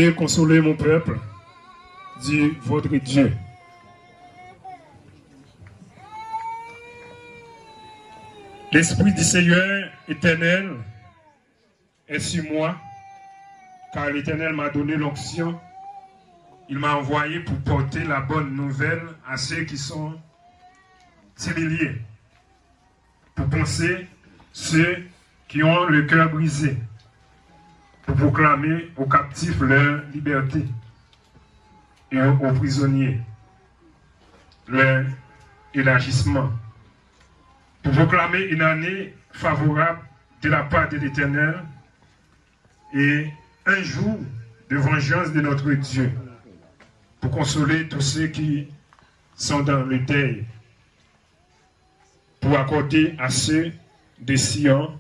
Et consoler mon peuple, dit votre Dieu. L'Esprit du Seigneur éternel est sur moi, car l'Éternel m'a donné l'onction. Il m'a envoyé pour porter la bonne nouvelle à ceux qui sont humiliés, pour penser ceux qui ont le cœur brisé, pour proclamer aux captifs leur liberté et aux prisonniers leur élargissement, pour proclamer une année favorable de la part de l'Éternel et un jour de vengeance de notre Dieu, pour consoler tous ceux qui sont dans le deuil, pour accorder à ceux de Sion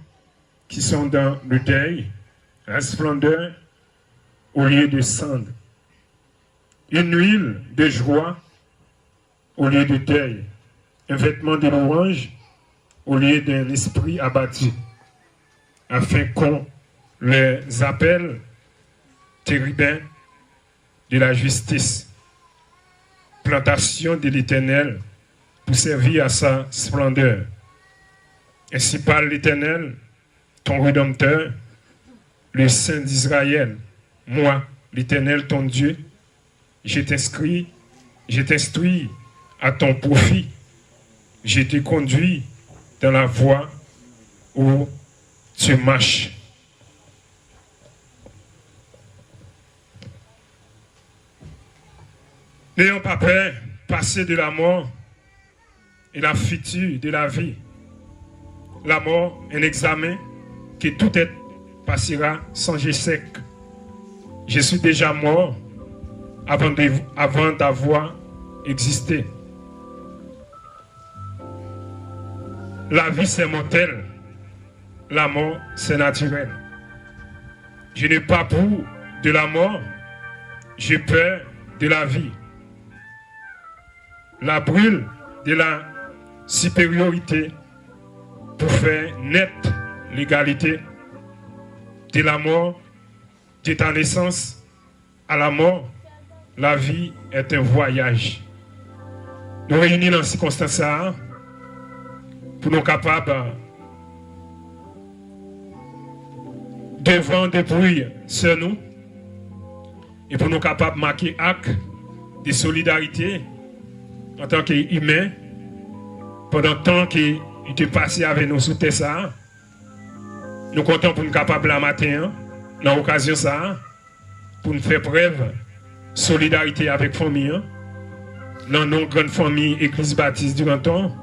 qui sont dans le deuil la splendeur au lieu de cendre, une huile de joie au lieu de deuil, un vêtement de louange au lieu d'un esprit abattu, afin qu'on les appelle chérubins de la justice, plantation de l'Éternel pour servir à sa splendeur. Ainsi parle l'Éternel, ton Rédempteur, le Saint d'Israël. Moi, l'Éternel, ton Dieu, je t'instruis à ton profit. Je te conduis dans la voie où tu marches. N'ayons pas peur, passer de la mort et la future de la vie. La mort, un examen que tout être passera sans sec. Je suis déjà mort avant d'avoir existé. La vie, c'est mortel. La mort, c'est naturel. Je n'ai pas peur de la mort, j'ai peur de la vie. La brûle de la supériorité pour faire naître l'égalité de la mort, de ta naissance à la mort. La vie est un voyage. Nous réunissons dans ces circonstances pour nous capables devant des bruits sur nous et pour nous capables de marquer acte de solidarité en tant qu'humains pendant le temps qu'il était passé avec nous sous terre. Nous comptons pour nous capables la matin, dans l'occasion ça, pour nous faire preuve de solidarité avec la famille, dans nos grandes familles, église baptiste durant le temps,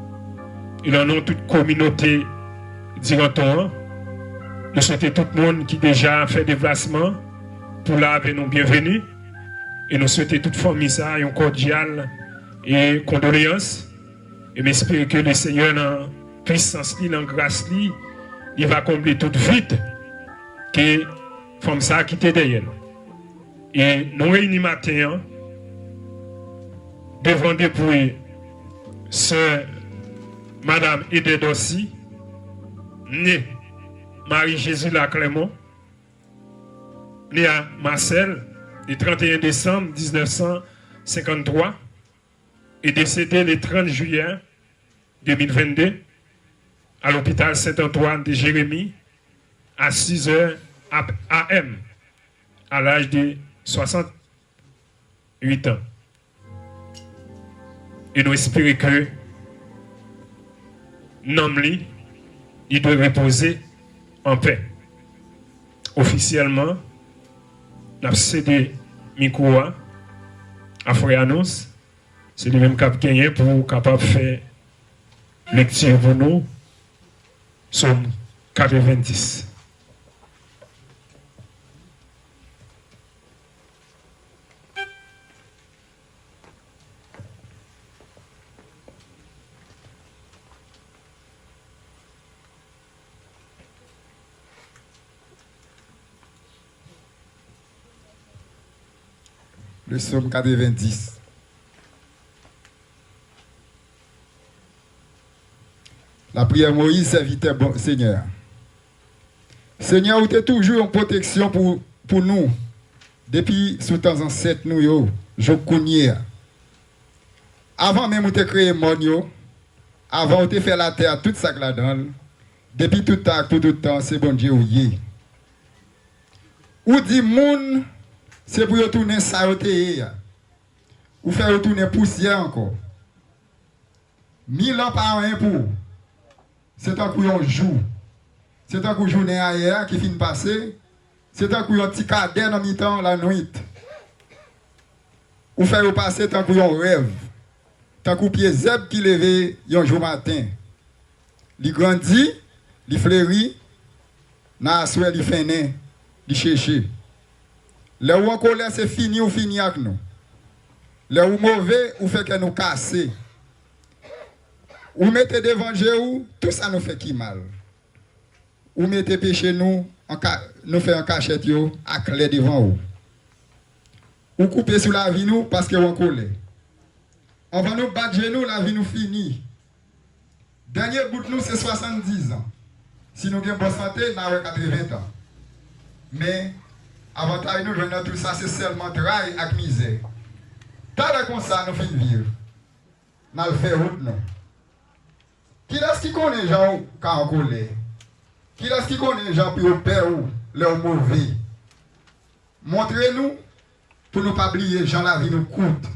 et dans nos toute communauté durant le temps. Nous souhaitons tout le monde qui déjà fait déplacement pour là avec nous bienvenue. Et nous souhaitons toute famille ça, une cordiale et condoléances. Et j'espère que le Seigneur, dans puissance, dans grâce, il va combler toute vide que femme ça a quitté derrière. Et nous réunis matin devant depuis sœur Madame Ede Dossi, née Marie-Jésus la Clément, née à Marcel, le 31 décembre 1953, et décédée le 30 juillet 2022 à l'hôpital Saint-Antoine de Jérémie à 6h AM à l'âge de 68 ans. Et nous espérons que Namli, il doit reposer en paix. Officiellement, nous avons cédé Mikoua à Fréanos. C'est le même cap gagné pour capable faire lecture pour nous. Somme 90. Le psaume 90. La prière Moïse serviteur bon Seigneur. Seigneur, vous êtes toujours en protection pour nous. depuis sous temps ancêtre nous yo, je connais. Avant même de créer le monde, avant de faire la terre, tout ça là-dedans, depuis tout temps, tout temps, c'est bon Dieu ou yé. Ou dit moun, c'est pour retourner ça ou faire retourner poussière encore. 1000 ans par an pour. C'est un coup on joue. C'est un coup journée ailleurs qui finit passer. C'est un coup un petit cadet dans mi-temps la nuit. Ou faire passer tant coup on rêve. Tant coup pied zeb qui levé un jour matin. Il grandit, il fleurit, na souhait il fait né, il cherche. Le ou en colère c'est fini ou fini avec nous. Le ou mauvais ou fait que nous casser. Ou mettez devant Dieu, tout ça nous fait qui mal. Ou mettez péché nous fait en cachette yo, à clé devant vous. Ou coupez sur la vie nous parce que on colère. On va nous battre nous, la vie nous finit. Dernier bout de nous c'est 70 ans. Si nous avons bonne santé, nous avons 80 ans. Mais avantage nous venons tout ça c'est seulement travail et misère. Tant comme ça nous finissons vivre. Nous le fait route non. Qui est-ce qui connaît les gens quand on colère? Qui est-ce qui connaît les gens pour au père ou leur mauvais? Montrez-nous pour ne pas oublier les gens la vie nous coûte.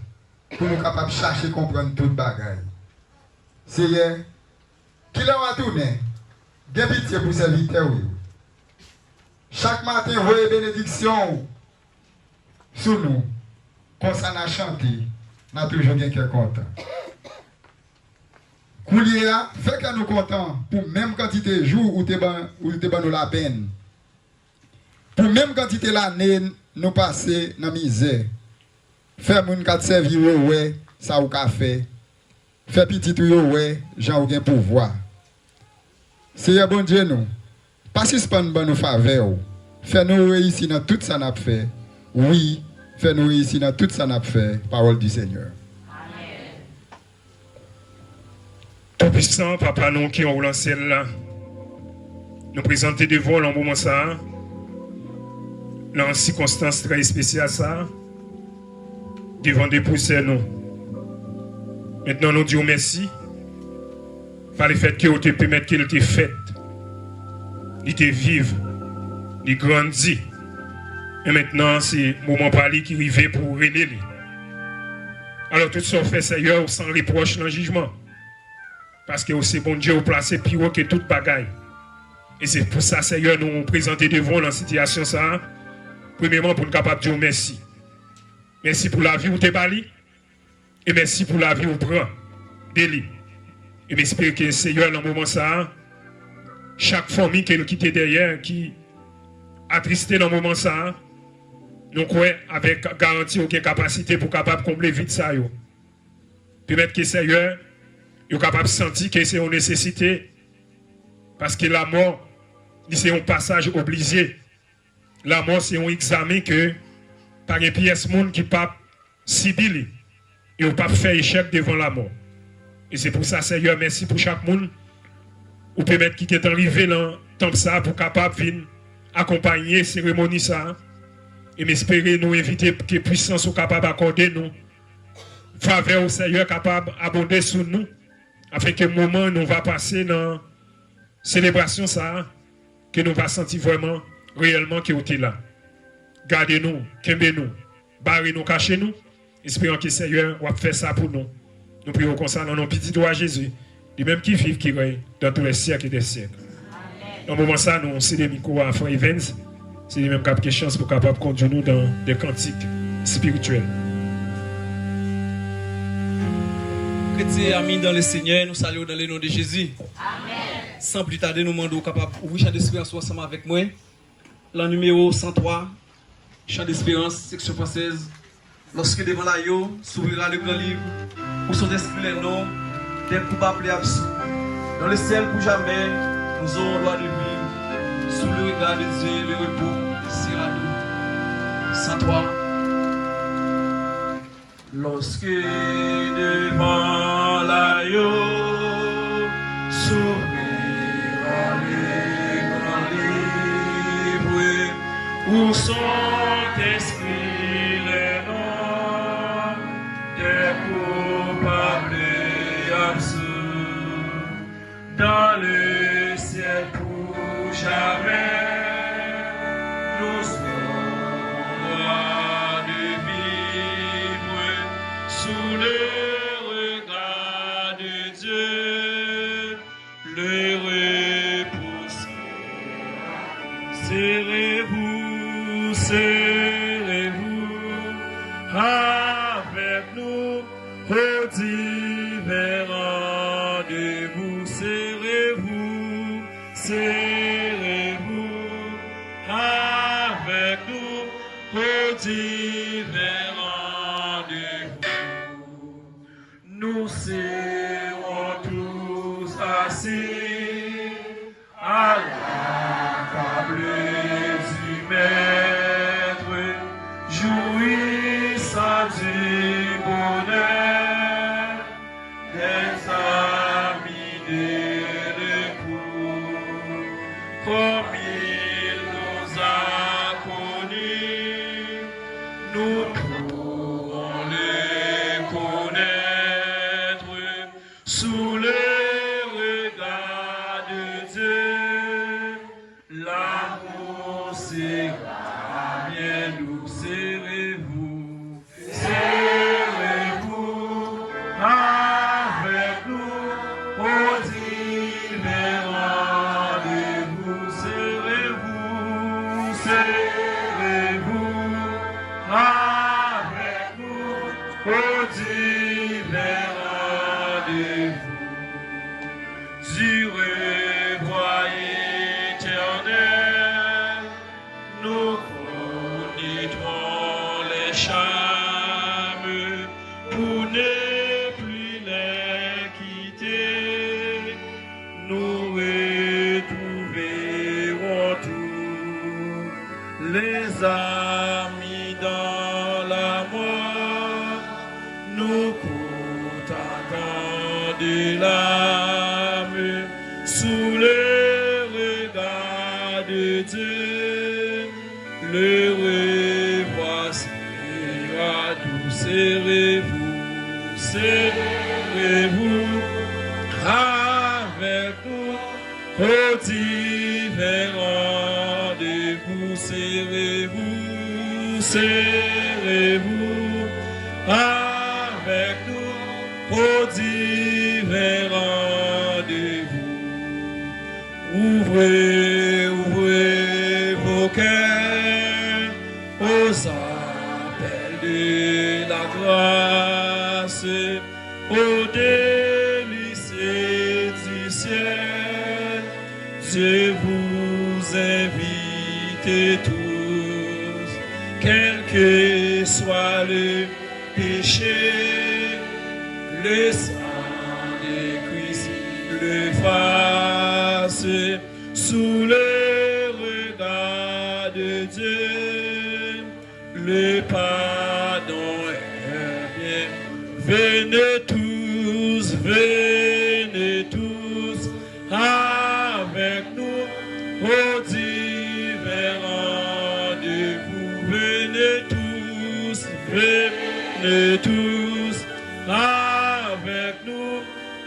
Pour nous capables de chercher et comprendre toute bagaille. Seigneur, qui l'a retourné? Des pitié pour serviteur. Chaque matin, vous voyez bénédiction sur nous. Quand ça n'a chanté, nous avons toujours bien content. Koulia, fait que nous contents pour même quantité de jours où tu nous la peine. Pour même quantité l'année, nous passer dans la misère. Faire moun kat servir ouais, ça ou ka fait. Faire petit ou ouais, Jean ou gen pouvoir. Seigneur bon Dieu nous. Pas suspendre ban nous faveur. Fais nous réussir dans tout ça n'a fait. Oui, fais nous réussir dans tout ça n'a fait. Parole du Seigneur. Tout-Puissant, Papa, nous qui ont lancé là, nous présenter des vols en moment ça, dans une circonstance très spéciale ça, devant des poussières nous. Maintenant, nous disons merci par le fait que vous te permettre qu'il te fait, il te vive, il grandit. Et maintenant, c'est le moment par lui qui arrive pour régler. Alors, tout ça fait Seigneur sans reproche dans le jugement. Parce que c'est bon Dieu, vous placez plus haut que toute bagaille. Et c'est pour ça, Seigneur, nous nous présenter devant dans la situation ça. Premièrement, pour nous capables de dire merci. Merci pour la vie où tu es bali. Et merci pour la vie où tu prends. Délit. Et j'espère que Seigneur, dans le moment ça, chaque famille qui nous quitte derrière, qui a tristé dans le moment ça, nous croyons avec garantie aucune capacité pour capable combler vite ça. Permettre que Seigneur, vous êtes capable de sentir que c'est une nécessité. Parce que la mort, c'est un passage obligé. La mort, c'est un examen que par une pièce monde qui ne peut pas subir. Et on ne peut pas faire échec devant la mort. Et c'est pour ça, Seigneur, merci pour chaque monde. Vous permettre qui est arrivé dans temps ça pour capable venir accompagner la cérémonie ça. Et m'espérer nous inviter que puissance soit capable d'accorder nous. Faveur au Seigneur capable d'abonder sur nous. Afin que le moment où nous va passer dans la célébration ça, que nous va sentir vraiment, réellement que vous êtes là. Gardez-nous, kembe-nous, barrez-nous, cachez-nous. Espérons que le Seigneur va faire ça pour nous. Nous prions comme ça dans nos petits doigts Jésus, les mêmes qui vivent, qui règnent dans tous les siècles et des siècles. Dans le moment ça, nous c'est des micros à Frère Evans, c'est les mêmes qui ont chance pour capable conduire nous dans des cantiques spirituels. Chrétiens, amis dans le Seigneur, nous saluons dans le nom de Jésus. Amen. Sans plus tarder, nous demandons capable d'ouvrir chant d'espérance ensemble avec moi. Le numéro 103, chant d'espérance, section française. Lorsque devant la yo, s'ouvrira le grand livre, où sont inscrits les noms des coupables et absous. Dans le ciel pour jamais, nous aurons droit de vivre. Sous le regard de Dieu, le repos sera nous. 103. Lorsque devant l'agneau s'ouvrira le grand livre, où sont inscrits au divin rendez-vous, serrez-vous, serrez-vous avec nous, au divin rendez-vous. Nous serons tous assis à la table du Maître, jouissant du bonheur des amis et des coups, comme il nous a connus, nous pourrons les connaître sous le regard de Dieu. L'amour sera bien nous, serrez-vous, serrez-vous avec nous au divin rendez-vous, serrez-vous, serrez-vous avec nous au divin rendez-vous. Du revoir éternel, nous connaîtrons les charmes pour ne plus les quitter. Nous retrouverons tous les amis dans la mort, nous contentant de l'âme sous le regard de Dieu. Le revoir sera doux, serrez-vous, serrez-vous avec nous au divin rendez-vous, serrez-vous, serrez-vous avec nous au divin rendez-vous. Ouvrez, ouvrez vos cœurs aux appels de la grâce, aux délices du ciel. Dieu vous invite tous, quel que soit le péché, le sang de Christ le fasse sous le regard de Dieu. Le pardon est bien. Venez tous avec nous au divin rendez-vous. Venez tous avec nous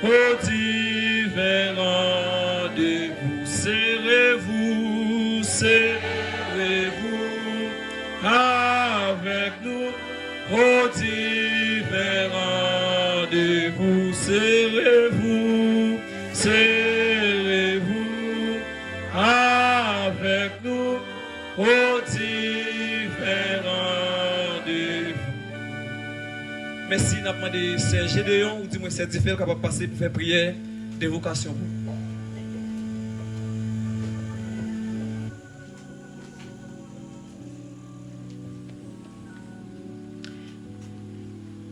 au divin rendez-vous. Serrez-vous, serrez-vous avec nous au divin rendez-vous. Serrez-vous, serrez-vous avec nous au divin rendez-vous. Merci, n'a demandé Serge Gédéon, ou dis-moi c'est différent capable de passer pour faire prière d'évocation.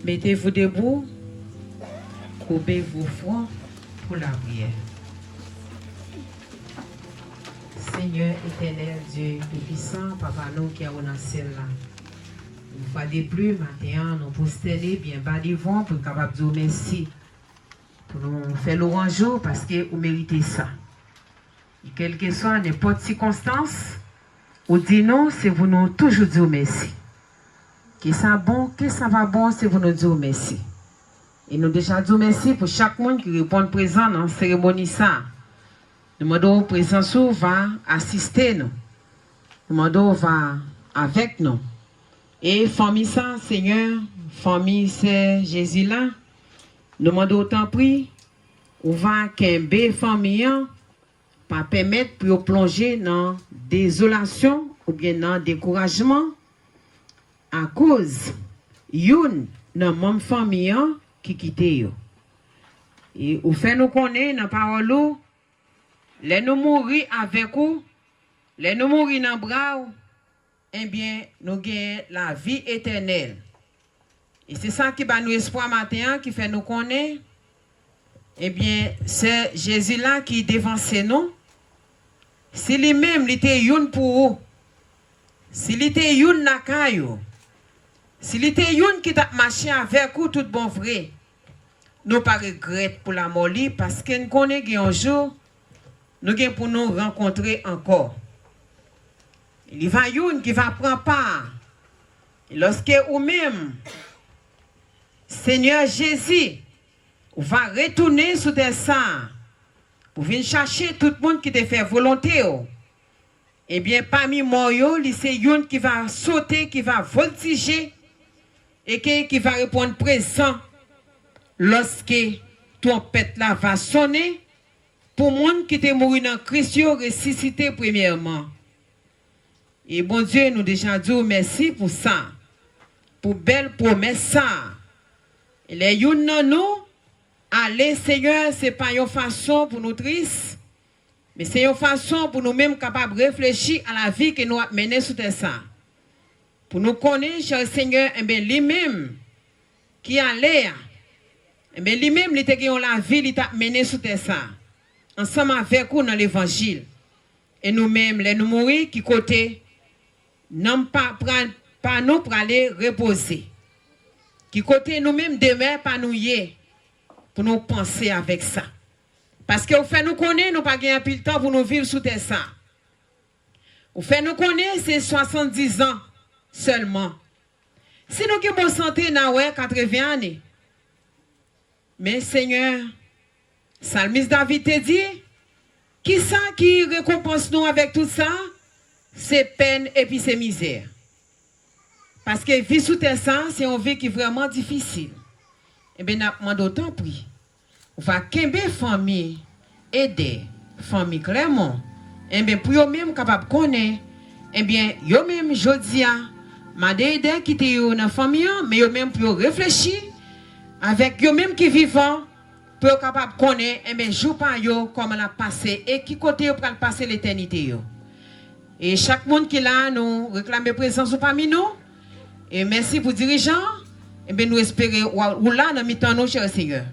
Mettez-vous debout, courbez vos fronts pour la prière. Seigneur éternel, Dieu tout-puissant, Papa nous qui est dans le ciel là. Une fois de plus, maintenant, nous posterner bien bas devant pour être capable de dire merci. Pour nous faire l'orange parce que vous méritez ça. Et quelle que soit n'importe circonstance, ou dit non, c'est vous nous toujours dire merci. Que ça bon, que ça va bon, c'est vous nous dire merci. Et nous déjà dire merci pour chaque monde qui répond présent dans la cérémonie ça. Nous demandons présence va assister nous. Nous demandons va avec nous. Et famille ça, Seigneur, famille c'est Jésus là. Nous demandons autant prix, ou va qu'un famille pas permettre pour plonger dans désolation ou bien dans découragement à cause une dans même famille qui quitte yo. Et ou fait nous connaître dans parole ou, les nous mourir avec ou, les nous mourir dans bras ou, eh bien nous gagnons la vie éternelle. Et c'est ça qui va nous espoir matin, qui fait nous connaître. Eh bien, c'est Jésus là qui dévance nous. Si lui-même, il était youn pour vous, si il était youn nakayo, si il était youn qui t'a marché avec vous tout bon vrai, nous pas regret pour la mort parce que nous connaissons un jour, nous gagnons pour nous rencontrer encore. Il va youn qui va prendre part. Et lorsque ou même, Seigneur Jésus, va retourner sur des sangs pour venir chercher tout le monde qui te fait volonté. Eh bien, parmi moi, c'est yon qui va sauter, qui va voltiger et qui va répondre présent lorsque trompette là va sonner pour monde qui te mort dans Christ, ressuscité premièrement. Et bon Dieu, nous déjà dit merci pour ça, pour belle promesse ça. Et les yon nan nous, allez Seigneur, ce n'est pas une façon pour nous tristes, mais c'est une façon pour nous-mêmes capables de réfléchir à la vie que nous avons menée sous ça. Pour nous connaître, cher Seigneur, eh bien, lui-même qui allait, eh bien, lui-même, il était la vie, il t'a mené sous ça. Ensemble avec nous dans l'évangile. Et nous-mêmes, les nous mourir, qui côté, non pas nous pour aller reposer. Qui côté nous-mêmes demain, pas nous y pour nous penser avec ça. Parce que vous fait nous connaître, nous pas gagner plus de temps pour nous vivre sous ça. Vous fait nous connaître, c'est 70 ans seulement. Si nous avons bonne santé, nous avons 80 années. Mais Seigneur, Psalmiste David te dit, qui ça qui récompense nous avec tout ça? C'est peine et puis c'est misère. Parce que vivre sous ça, c'est une vie qui est vraiment difficile. Eh bien, nous avons d'autant pris. On va qu'aimer famille, aider famille clairement. Eh bien, pour eux-mêmes capables de connaître, eh bien, eux-mêmes, je dis, m'a aider qui étaient dans la famille, mais eux-mêmes pour réfléchir, avec eux-mêmes qui vivent, pour capables de connaître, eh bien, joue par eux, comment la passer, et qui côté pour passer l'éternité. Et chaque monde qui est là, nous réclame présence parmi nous. Et merci pour dirigeants. Et bien nous espérons ou là dans mi-temps nous, cher Seigneur.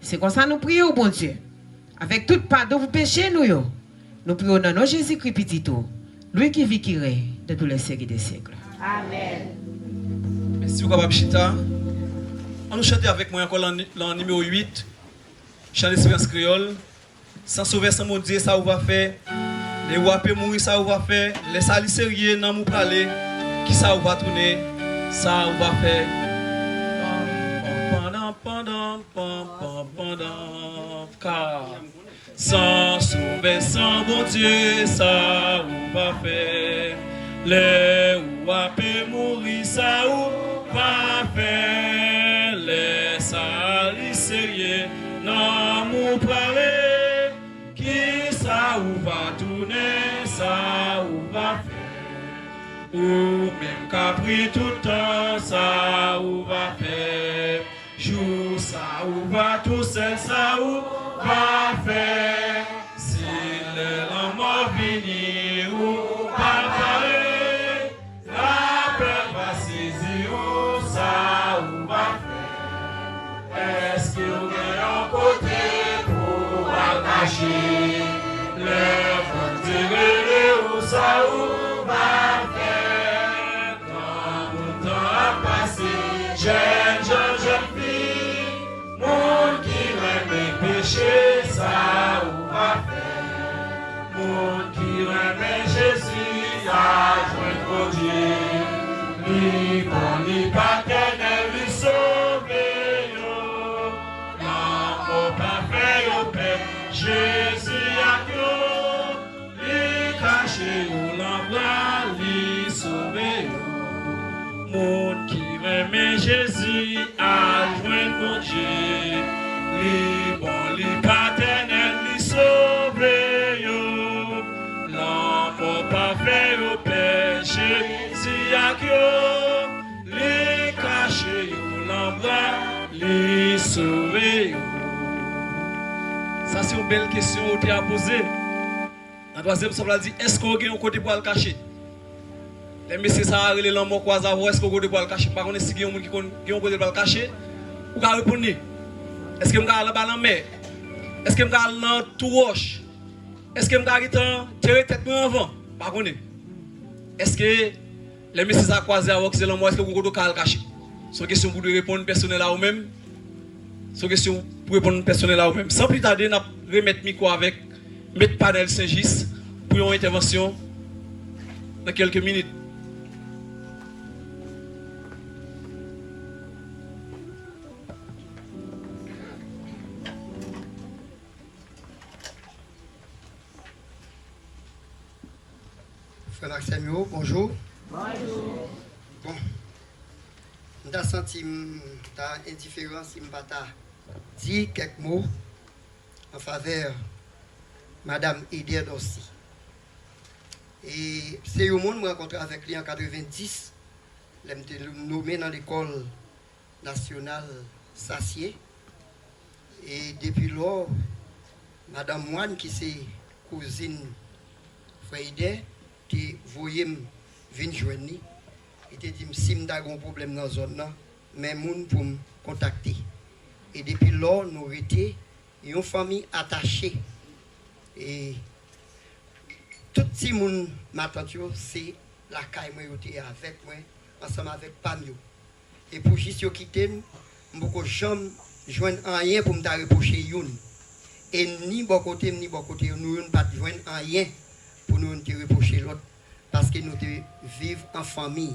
C'est comme ça nous prions, bon Dieu. Avec toute pardon pour péché, nous prions dans nos Jésus-Christ petit tout. Lui qui vit qui règne de tous les siècles des siècles. Amen. Merci beaucoup, Babchita. On nous chante avec moi encore l'an numéro 8. Chant d'espérance créole. Sans sauver, sans mon Dieu, ça vous va faire. Les wapé mourir, ça vous va faire. Les salis sérieux, non, vous parler. Qui ça vous va tourner, ça vous va faire. Car sans sauver, sans bon Dieu, ça vous va faire. Les wapé mourir, ça vous va faire. Les salis sérieux, non, vous parler. Qui ça vous va tourner, ça vous va faire. Ou même capri tout le temps, ça ou va faire. Jour, ça ou va tout seul, ça ou va faire. Si le mort vini ou pas parler, la peur va saisir ou ça ou va faire. Est-ce qu'il y a un côté pour attacher? Le vent tiré ou ça ou va faire. Jeune fille, monde qui remet péché, ça ou va faire. Monde qui remet Jésus, à joindre Dieu. Ni bon, ni paternel, ni sauver, l'amour parfait au Père, Jésus a Dieu. Li caché ou l'envoi, li sauver. Monde qui remet Jésus à joindre mon Dieu. Li bon, li paternel, li sauvé yo. L'amour parfait au Père, Jésus a yo. Li caché yo l'embrase, li sauver. Ça, c'est une belle question que tu as posée. La troisième somme a dit, est-ce qu'on a un côté pour le cacher? Les messieurs, ça a relé l'amour quoi ça est-ce qu'on a un côté pour le cacher? Par contre, si quelqu'un qui a un côté pour le cacher, vous pouvez répondre. Est-ce que je vais aller dans la mer? Est-ce que je vais aller dans tout roche? Est-ce que je vais aller tirer tête en avant? Par contre, est-ce que les messieurs ça croisé avec c'est l'amour? Est-ce que vous pouvez le cacher? C'est une question pour répondre personnel à vous-même. C'est une question pour répondre personnel à vous-même. Sans plus tarder, nous remettre micro avec M. Panel Saint-Gis pour une intervention dans quelques minutes. Frère Maximio, bonjour. Bonjour. Bon, j'ai senti ta indifférence, je n'ai dit quelques mots en faveur de Madame Edith aussi. Et c'est au monde que je rencontré avec lui en 90. Je l'ai nommé dans l'école nationale Sassier. Et depuis lors, Madame Moine, qui est cousine Frère qui voyait venir joindre, et te dit si je un problème dans la zone, mais moun pour me contacter. Et depuis là, nous étions une famille attachée. Et tout le monde m'attend, c'est la caille avec moi, ensemble avec Pamio. Et pour juste quitter, je ne peux jamais joindre rien pour me reprocher. Et ni bon côté, nous ne pas joindre rien pour nous reprocher l'autre. Parce que nous vivons en famille.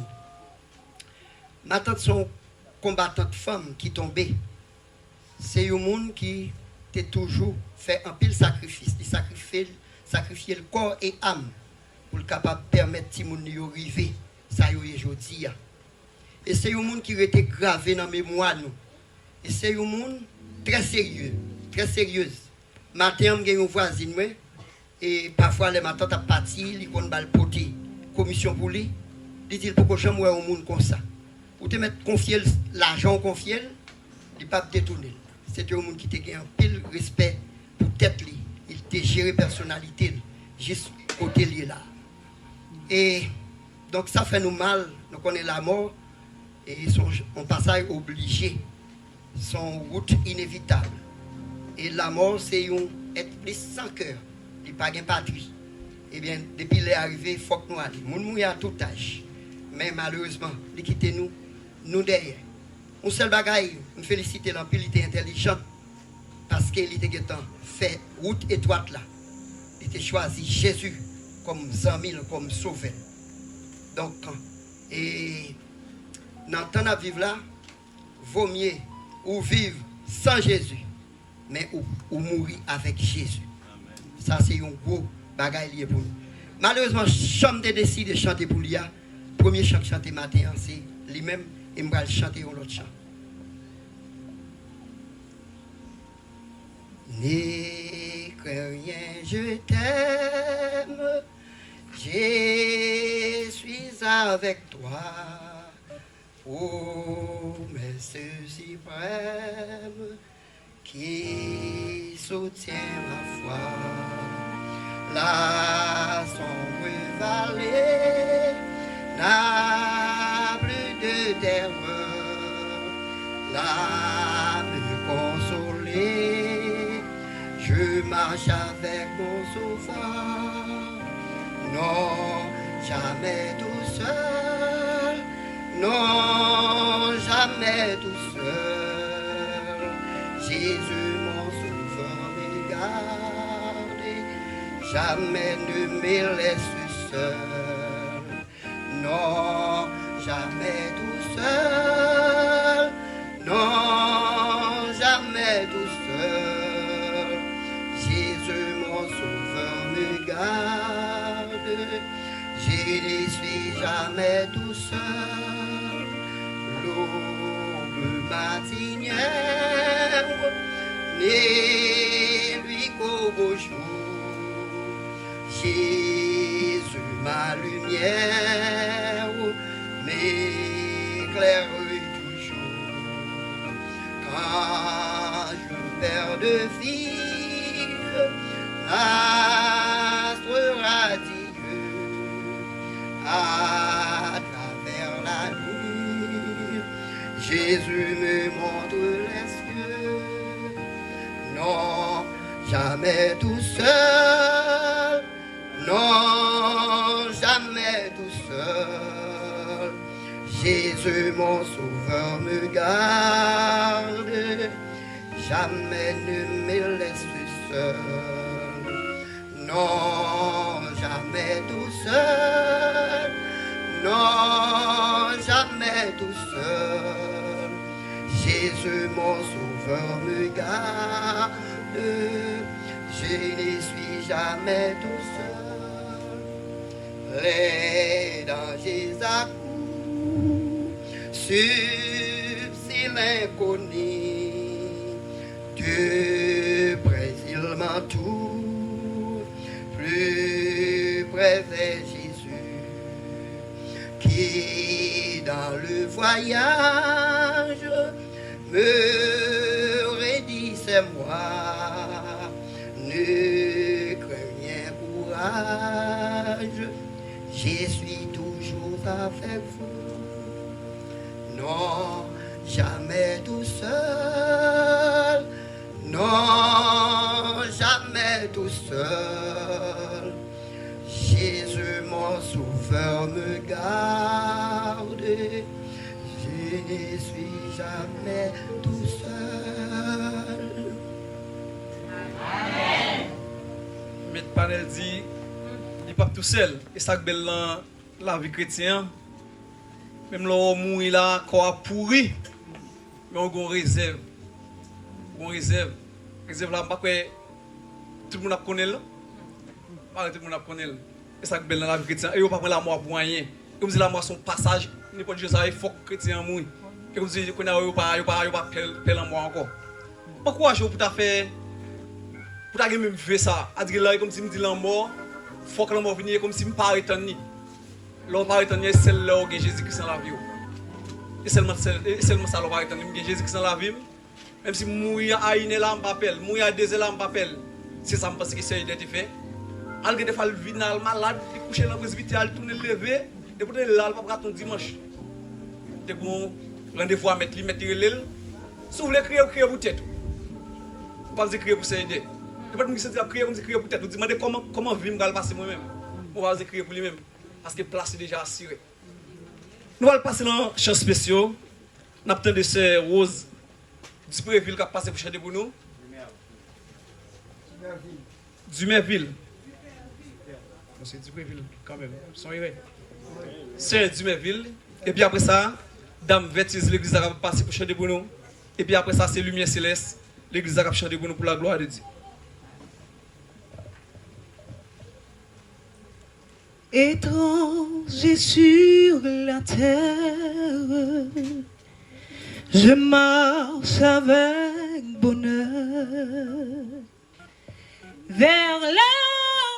Ma tante sont combattantes femmes qui tombaient. C'est un monde qui a toujours fait un pile sacrifice. Il sacrifier le corps et l'âme pour le capable de permettre à moun de arriver. Ça y est aujourd'hui. Et c'est un monde qui a été gravé dans la mémoire. Et c'est un monde très sérieux. Très sérieuse. Matin, j'ai une voisine. Et parfois, les matins, tu as parti, ils ont balpoté. Commission pour lui, dit-il pourquoi jamais voir un monde comme ça. Pour te mettre confier l'argent confier, il pas détourner. C'était un monde qui te un pile respect pour tête lui. Il te géré personnalité juste côté lui là. Et donc ça fait nous mal, nous connaissons la mort et son passage obligé, son route inévitable. Et la mort c'est un être plus sans cœur, il pas gain patrie. Eh bien, depuis qu'il est arrivé, il faut que nous allions. Nous sommes à tout âge. Mais malheureusement, il quitte nous derrière. Un seul bagaille, je félicite l'empile, il était intelligent. Parce qu'il était fait route étroite là. Il était choisi Jésus comme ami, comme sauveur. Donc, et dans le temps de vivre là, vaut mieux ou vivre sans Jésus, mais ou mourir avec Jésus. Ça, c'est un gros bagaille lié pour nous. Malheureusement, chambre de décide de chanter pour lui. Premier chant que chanter matin, c'est lui-même et moi chanter un autre chant. N'aie rien, je t'aime, je suis avec toi. Oh, mais ce suprême qui soutient ma foi. La sombre vallée n'a plus de terreur, là me consoler, je marche avec mon sauveur, non, jamais tout seul, non, jamais tout seul, Jésus mon sauveur me garde. Jamais ne me laisse seul, non, jamais tout seul, non, jamais tout seul. Jésus mon sauveur me garde, je ne suis jamais tout seul. L'aube matinière, ne lui qu'au beau jour. Jésus, ma lumière, m'éclaire toujours. Quand travers de vive, astre radieux, à travers la nuit, Jésus me montre les cieux. Non, jamais tout seul, non, jamais tout seul. Jésus, mon sauveur, me garde, jamais ne me laisse seul. Non, jamais tout seul, non, jamais tout seul. Jésus, mon sauveur, me garde, je ne suis jamais tout seul. Les dangers accourent, subtils inconnus, de près il m'entoure, plus près est Jésus, qui dans le voyage me redit c'est moi, ne crains rien, courage, je suis toujours avec vous. Non, jamais tout seul, non, jamais tout seul. Jésus, mon sauveur, me garde, je ne suis jamais tout seul. Maître Panel dit, il n'est pas tout seul. Et ça que belle la vie chrétienne, même là, mourir là, corps pourri, mais on a une réserve. On réserve. Réserve là, tout le monde connaît là. Tout le monde connaît là. Et ça que belle dans la vie chrétienne. Et on ne prend pas la mort pour rien. Et on dit la mort son passage, n'importe qui ça, il faut que les chrétiens mourir. Et on dit qu'on n'a pas pelle en mort encore. Pourquoi je peux faire pour ta même faire ça, à dire là comme si me dit la mort, faut que la mort vienne comme si me pas étonné. L'on pas étonné c'est là où Jésus Christ dans la vie. Et seulement ça l'on pas étonné Jésus Christ dans la vie. Même si mourir à une là m'appelle, mourir à deux là m'appelle. C'est ça me pense que c'est d'être fait. Algue des fois le vinal malade, il coucher dans l'hôpital, tourner lever, et pour là pas ton dimanche. De bon rendez-vous à mettre l'île. Si vous voulez crier pour tête. Pas crier pour s'aider. Et pas me dire crier pour tête, vous demandez comment vivre me passer moi-même. On va crier pour lui-même parce que place est déjà assurée. Nous allons passer dans chants spéciaux. Nous avons de ces Rose du Préville qui a passé pour chanter pour nous. Dumerville. C'est Dumerville quand même. C'est Dumerville. Et puis après ça, Dame Vertise, l'église a passé pour chanter pour nous. Et puis après ça, c'est Lumière Céleste. L'église a chanté pour nous pour la gloire de Dieu. Étranger sur la terre, je marche avec bonheur vers la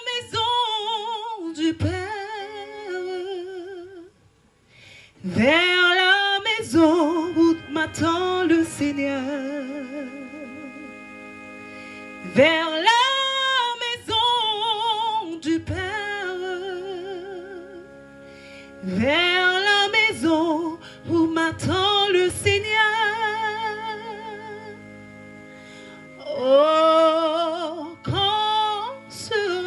maison du Père, vers la maison où m'attend le Seigneur, vers la maison du Père, vers la maison où m'attend le Seigneur. Oh, quand sera-ce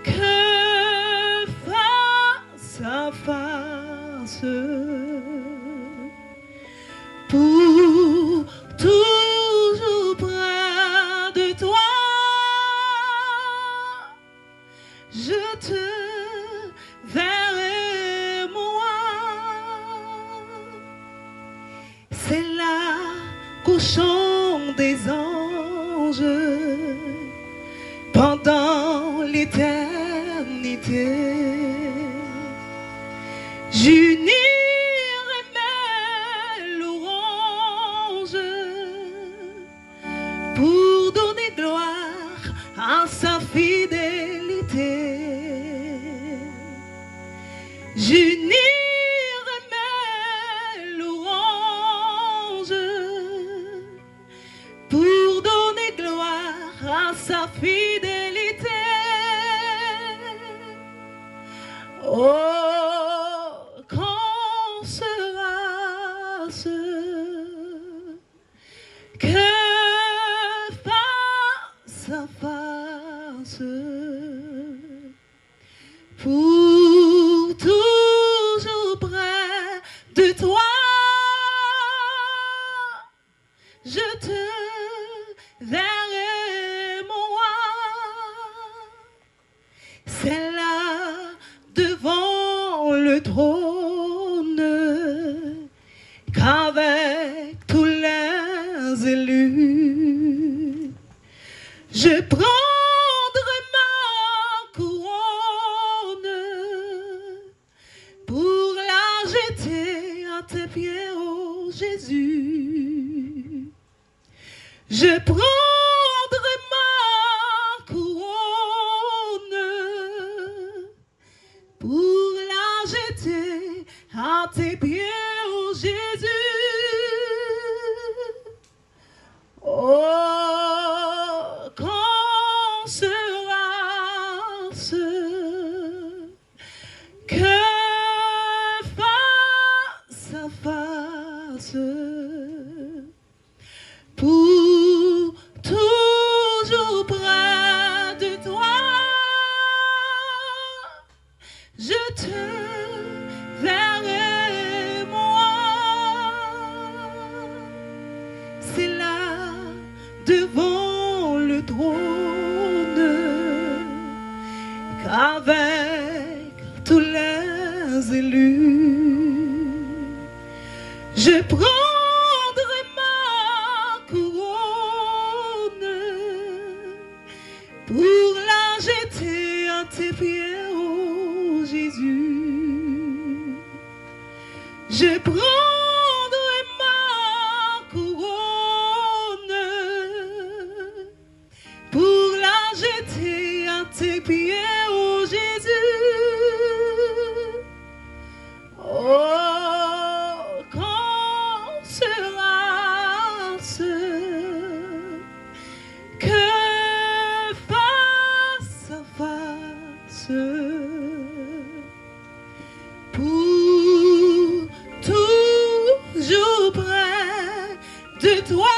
que face à face pour toujours près de toi, je te verrai moi. C'est là qu'au chant des anges pendant l'éternité j'unirai mes louanges pour donner gloire à sa fidélité. J'unirai mes louanges de toi. Je te verrai, moi. C'est là devant le trône qu'avec tous les élus, je prendrai ma couronne pour la jeter à tes pieds, ô Jésus. Je prendrai ma couronne pour la jeter à tes pieds, ô Jésus. Oh, quand sera-ce que face à face pour toujours près de toi, je te verrai, moi. C'est là devant le trône qu'avec tous les élus, je prendrai ma couronne pour la jeter à tes pieds, ô Jésus. Je prendrai ma couronne pour la jeter à tes pieds, ô Jésus. Oh, quand sera-ce que face à face pour toujours près de toi,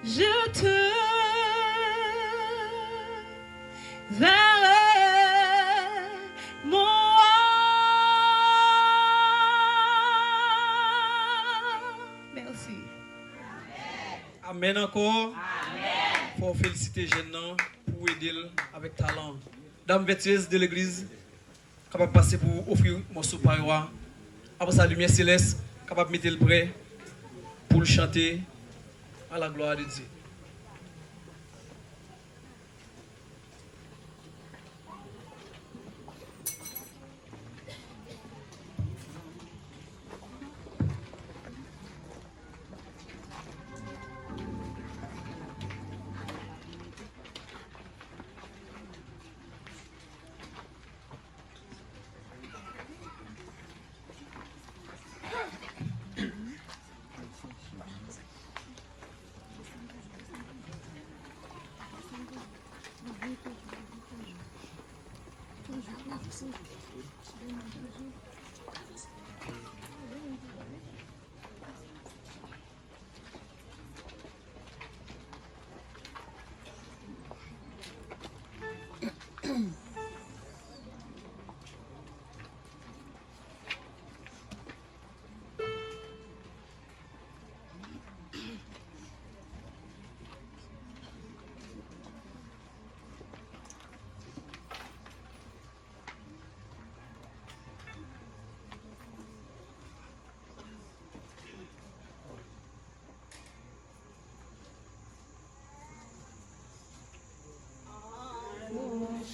je te verrai, moi. Merci. Amen encore. Pour féliciter jeune pour aider avec talent. Dame vertueuse de l'église, capable de passer pour offrir mon souparois. Après sa lumière céleste, capable de mettre le prêt pour le chanter à la gloire de Dieu.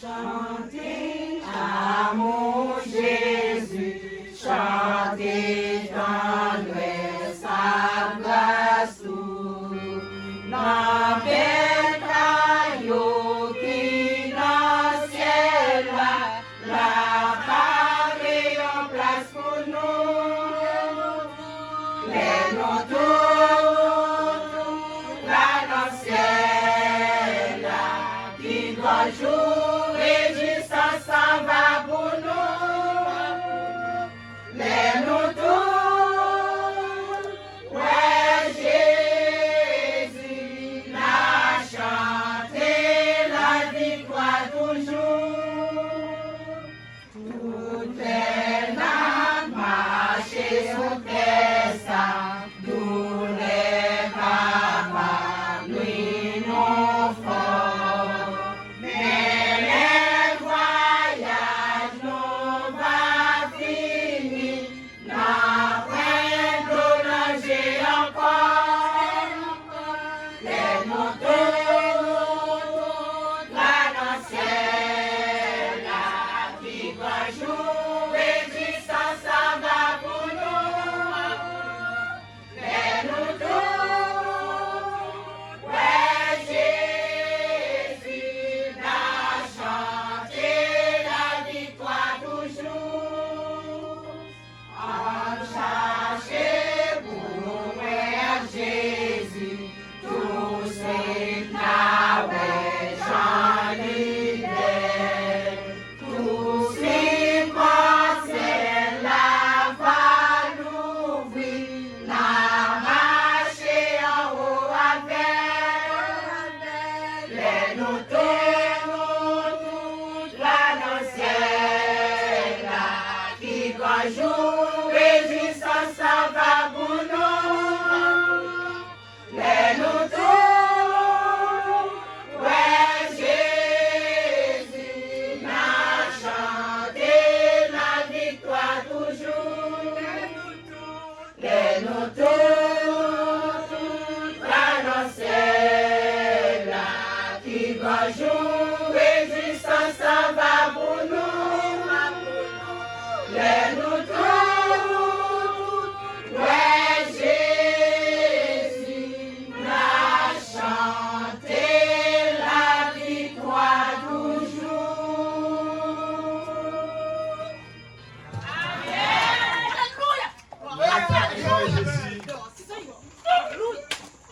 Chantez à mon Jésus, chantez dans l'ouest sa grâce, la belle qui dans ciel la parée en place pour nous, les noms tout, la dans ciel qui doit jouer. jour résistance ça va pour nous. Les nous tous, ouais Jésus n'a chanté la victoire toujours. Les nous tous, annoncer la qui grand jour résistance ça va pour nous. Les nous tous, ouais Jésus n'a chanté la victoire toujours.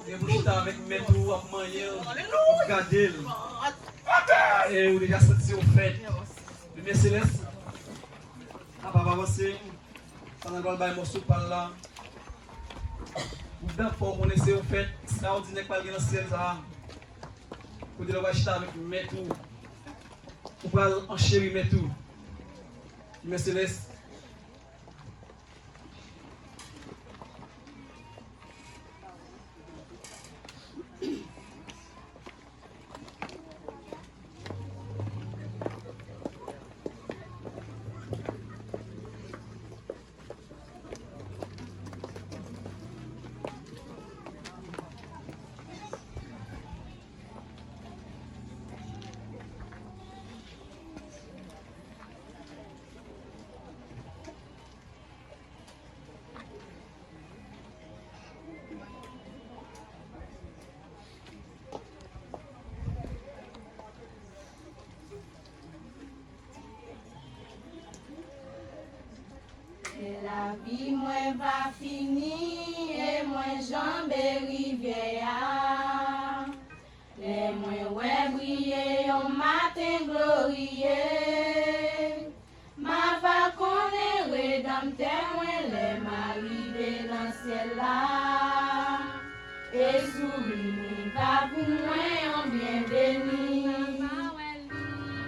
Jésus, avec mes tours, à manger, à garder. Et vous déjà senti au fait. Lumière céleste. Ah, papa, avancez. Pendant que le morceau par là. Vous d'abord, on essaie au fait. Extraordinaire, pas le ciel. Vous devez acheter avec mes tours. Vous pouvez enchérir mes tours. Lumière céleste. Et la vie moi va finir et moi jambe rivière. Les moi ouais briller au matin glorieux. Ma va connaître rédempteur moi les m'arriver dans ciel là. Et souris va pour moi en bienvenu.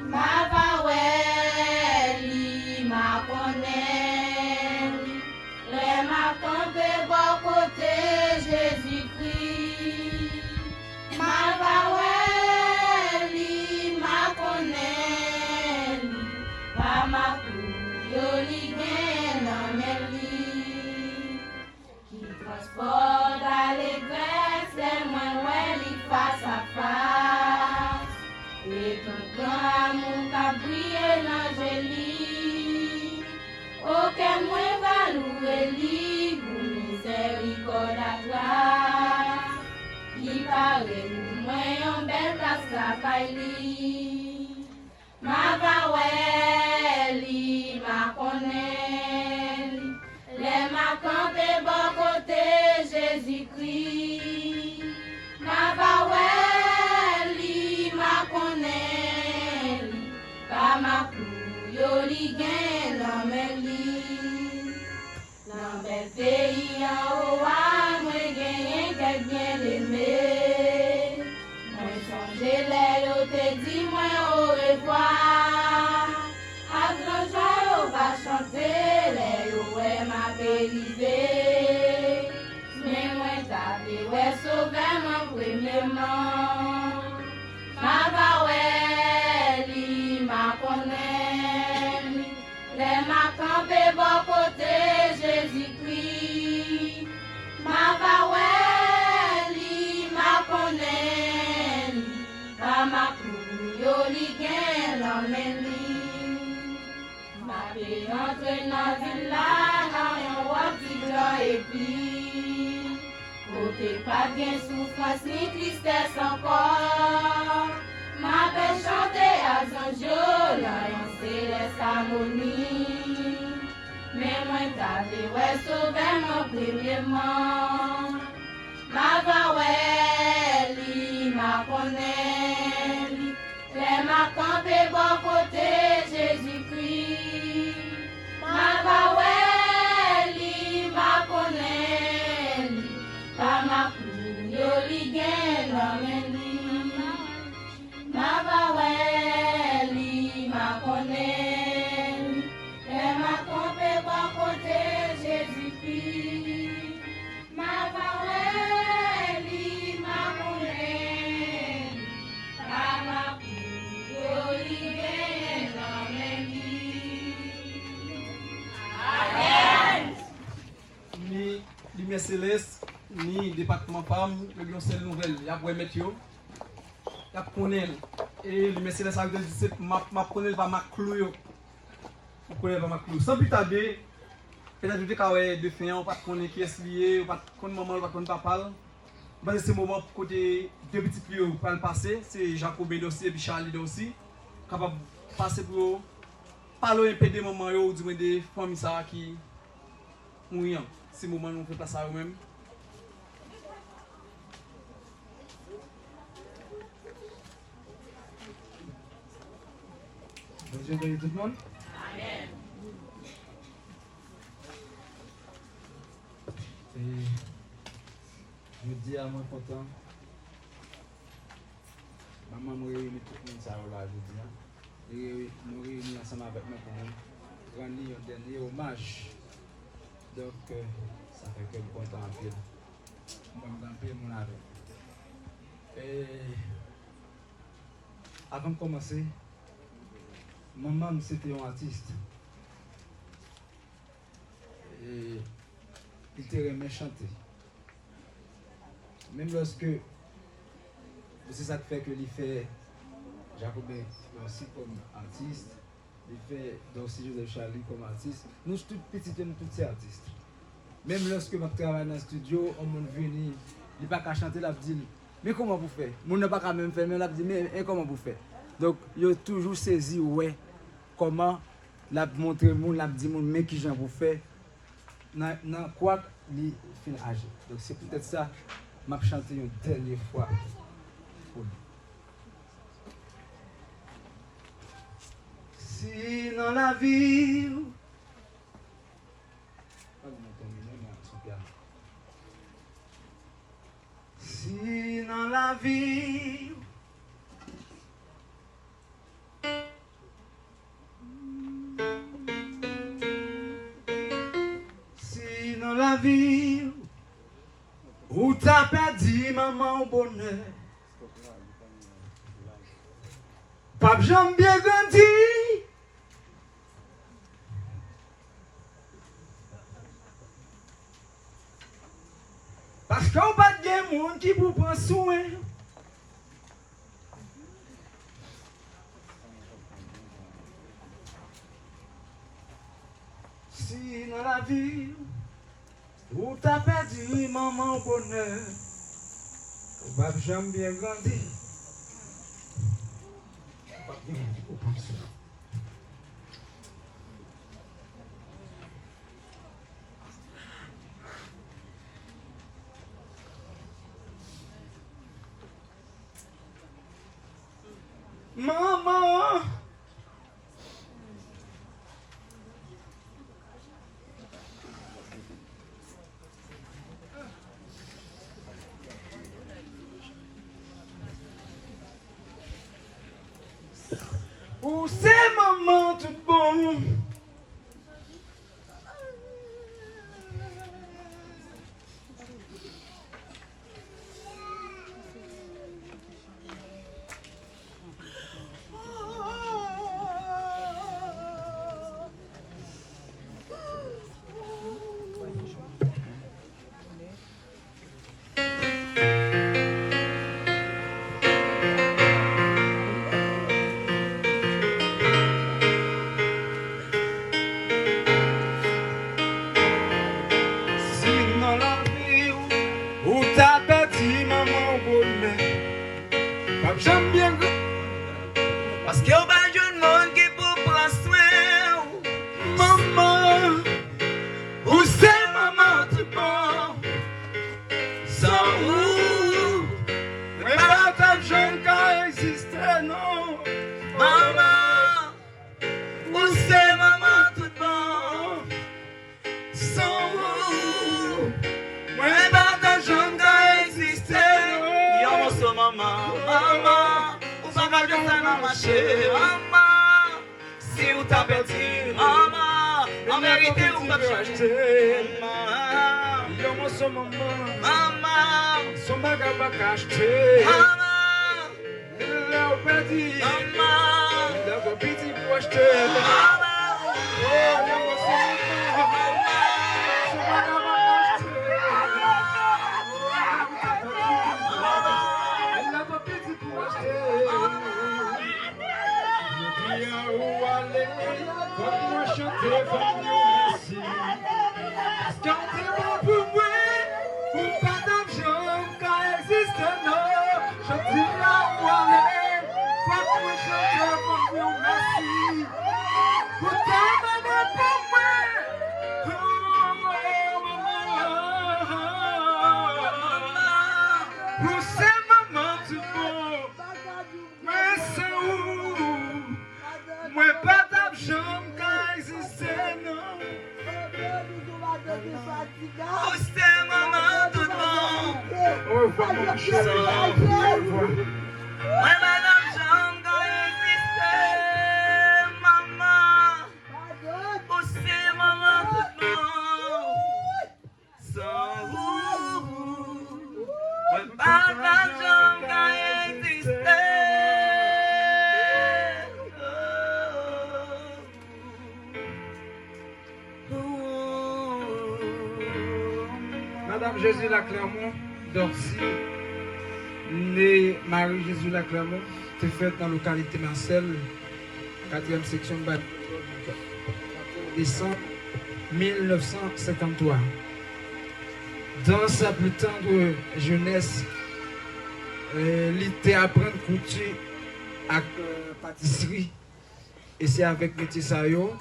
Ma va ouais li ma connaît. Les ma campé bon côté Jésus-Christ. Ma va ouais li ma connaît. Pa ma yo li gen nan men li. Qui transporte allégresse les moins ouais li face à face. Et ton grand amour qu'a brillé dans joli. Aucun moins va louer li pour miséricorde à grâce. Qui paraît nous moins en belle place la caille. Ma va ouais li ma connaît. Les ma campé bon côté Jésus-Christ. Ma va ouais li ma connaît. Pa ma yo li gen nan men li. Nan bel pays en haut, moi gen quel bien aimé. Moi songe les yo te dit moi au revoir. A grand joie yo va chanter les yo ouais ma belle. Mais moi t'avais ouais sauvé mon premièrement. Ma va ouais li ma connaît. Les ma campé bon côté Jésus-Christ. Ma va ouais li ma connaît. Pa ma yo li gen nan men li. Ma pe entre nan ville là nan yon wap di blanc et puis. Côté pas bien souffrance ni tristesse encore. Ma pe chante à Zanjo là yon céleste harmonie. Mais moi t'avais ouais sauvé mon premièrement. Ma va ouais li ma connaît. Les ma campé bon côté Jésus-Christ. Ma va ouais li ma connaît. Pa ma yo li gen nan men li. Ma va ouais li ma connaît. Les ma campé bon côté Lumière Céleste, ni département femme, le grand seule nouvelle, il y a pour mettre yo. Il y a connaître et Lumière Céleste avec dit m'a connaître pas ma clou yo. Vous connaissez pas ma clou. Sans plus tarder, peut-être que vous avez de fin, on pas connaître qui est lié, on pas connaître maman, on pas connaître papa. Dans ce moment pour côté deux petits plus pour le passer, c'est Jacob aussi et puis Charlie aussi capable de passer pour parler un peu des moments ou du moins des familles ça qui mourent. Ces moments nous fait passer à eux-mêmes. Bonjour tout le monde. Amen. Je dis à moi content. Maman me réunit tout le monde ça là je dis. Et nous réunir ensemble avec moi pour rendre un dernier hommage. Donc ça fait que je suis content en pile. Moi je suis en mon avec. Et avant de commencer, maman c'était un artiste. Et il te remet chanter. Même lorsque c'est ça qui fait que il fait Jacobin aussi comme artiste, il fait aussi Joseph Charlie comme artiste. Nous tous petits, nous tous artistes. Même lorsque je travaille dans le studio, on m'a venu, il n'est pas qu'à chanter la dit mais comment vous faites? Mon n'a pas qu'à même faire, mais la dit mais comment vous faites? Donc il a toujours saisi ouais comment la montrer moun la dit moun mais qui j'en vous fait dans quoi il fait âgé. Donc c'est peut-être ça m'a chanté une dernière fois pour lui. Si dans la vie si dans la vie si dans la vie où t'as perdu maman au bonheur, pape j'aime bien grandi. Parce qu'on pas de monde qui vous prend soin. Si dans la vie où t'as perdu maman au bonheur, pape j'aime bien grandi. Maman, où c'est maman tout bon? J'aime bien parce qu'il y a pas de monde qui peut prendre soin. Maman, où c'est maman tu prends? Sans vous, mais pas ta jeune qui existe, non. Maman, où c'est maman tu prends? Sans vous, mais pas ta jeune qui existe, non. Yo, mon maman. Maman, ou pas qu'à juste dans ma chérie. Maman, si ou t'as perdu, maman, en vérité ou pas changer. Maman, yo mon son maman. Maman, son bagage pas caché. Maman, il a perdu. Maman, il a pas petit pour acheter. Maman, oh yo mon son maman. Son bagage pas caché. Faut que moi chanter, faut que moi merci. Parce que t'es bon pour moi, ou pas d'argent quand existe non. Je dis là où aller, faut que moi chanter, faut que moi merci. Pour ta maman pour moi. Pour ces moments tout beau, moi c'est où? Moi pas d'argent quand existe non. Pour ces moments tout beau, Au revoir mon chéri. Au revoir. moi pas d'argent quand existe maman. Pour ces moments tout beau, sans vous, moi pas d'argent quand existe. Madame Jésus Laclermont, d'Orcy, née Marie Jésus Laclermont, était faite dans la localité Marcel, 4e section de décembre 1953. Dans sa plus tendre jeunesse, elle était apprendre couture à pâtisserie. Et c'est avec métier ça yo,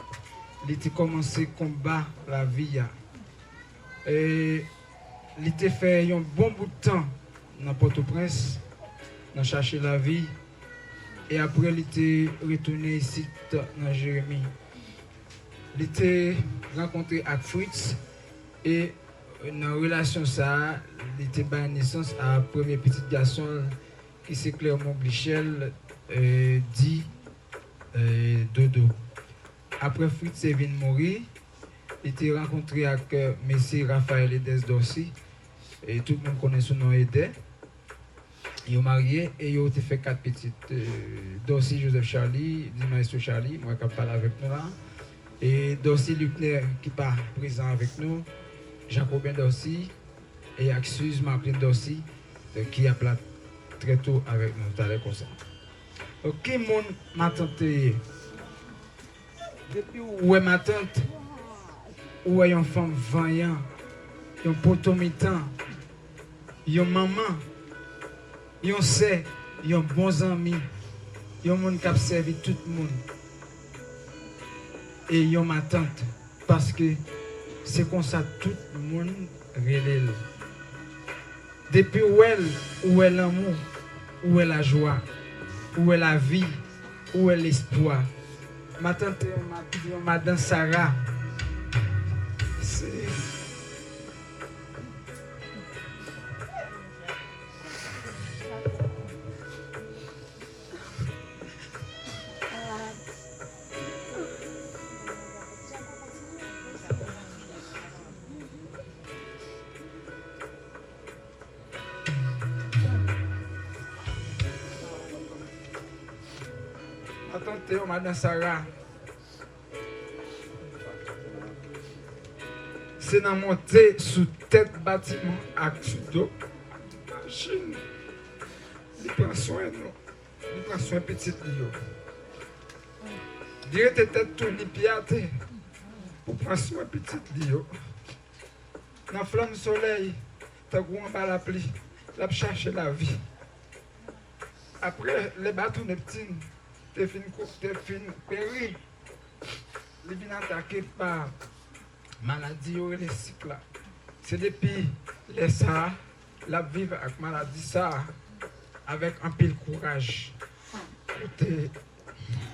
il était commencé à combattre la vie. Et il était fait un bon bout de temps dans Port-au-Prince, dans chercher la vie. Et après, il était retourné ici dans Jérémie. Il était rencontré avec Fritz et dans la relation ça, il était par naissance à un premier petit garçon qui s'est Clermont Glichel, dit Dodo. Après Fritz est venu mourir. Il était rencontré avec M. Raphaël Edes d'Orcy. Et tout le monde connaît son nom Edes. Ils ont marié et ils ont fait 4 petites. D'Orcy Joseph Charlie, dit Maestro Charlie, moi qui parle avec nous là. Et d'Orcy Lucner qui n'est pas présent avec nous. Jacobin d'Orcy et Axus Martin d'Orcy qui a plat très tôt avec nous. Tout à l'heure comme ça. Qui monde m'a tenté? Depuis où est ma tante? Où est une femme vaillante, une potomitan, une maman, une sœur, un bon ami, un monde qui a servi tout le monde. Et une ma tante, parce que c'est comme ça tout le monde relève. Depuis où est l'amour, où est la joie, où est la vie, où est l'espoir. Ma tante, madame Sarah, attendez, madame Sarah. C'est dans monter sous tête bâtiment à Tudo. Machine. Il prend soin de nous. Il prend soin de petit Lio. Dire tes têtes tournées piate pour prendre soin de petit Lio. Dans la flamme soleil, tu as en bas la pluie. Tu as cherché la vie. Après, les bâtons de petits, tu fin péri. Ils viennent attaquer par maladie ou les cycles. C'est depuis les ça, la vivre avec maladie ça, avec un peu de courage.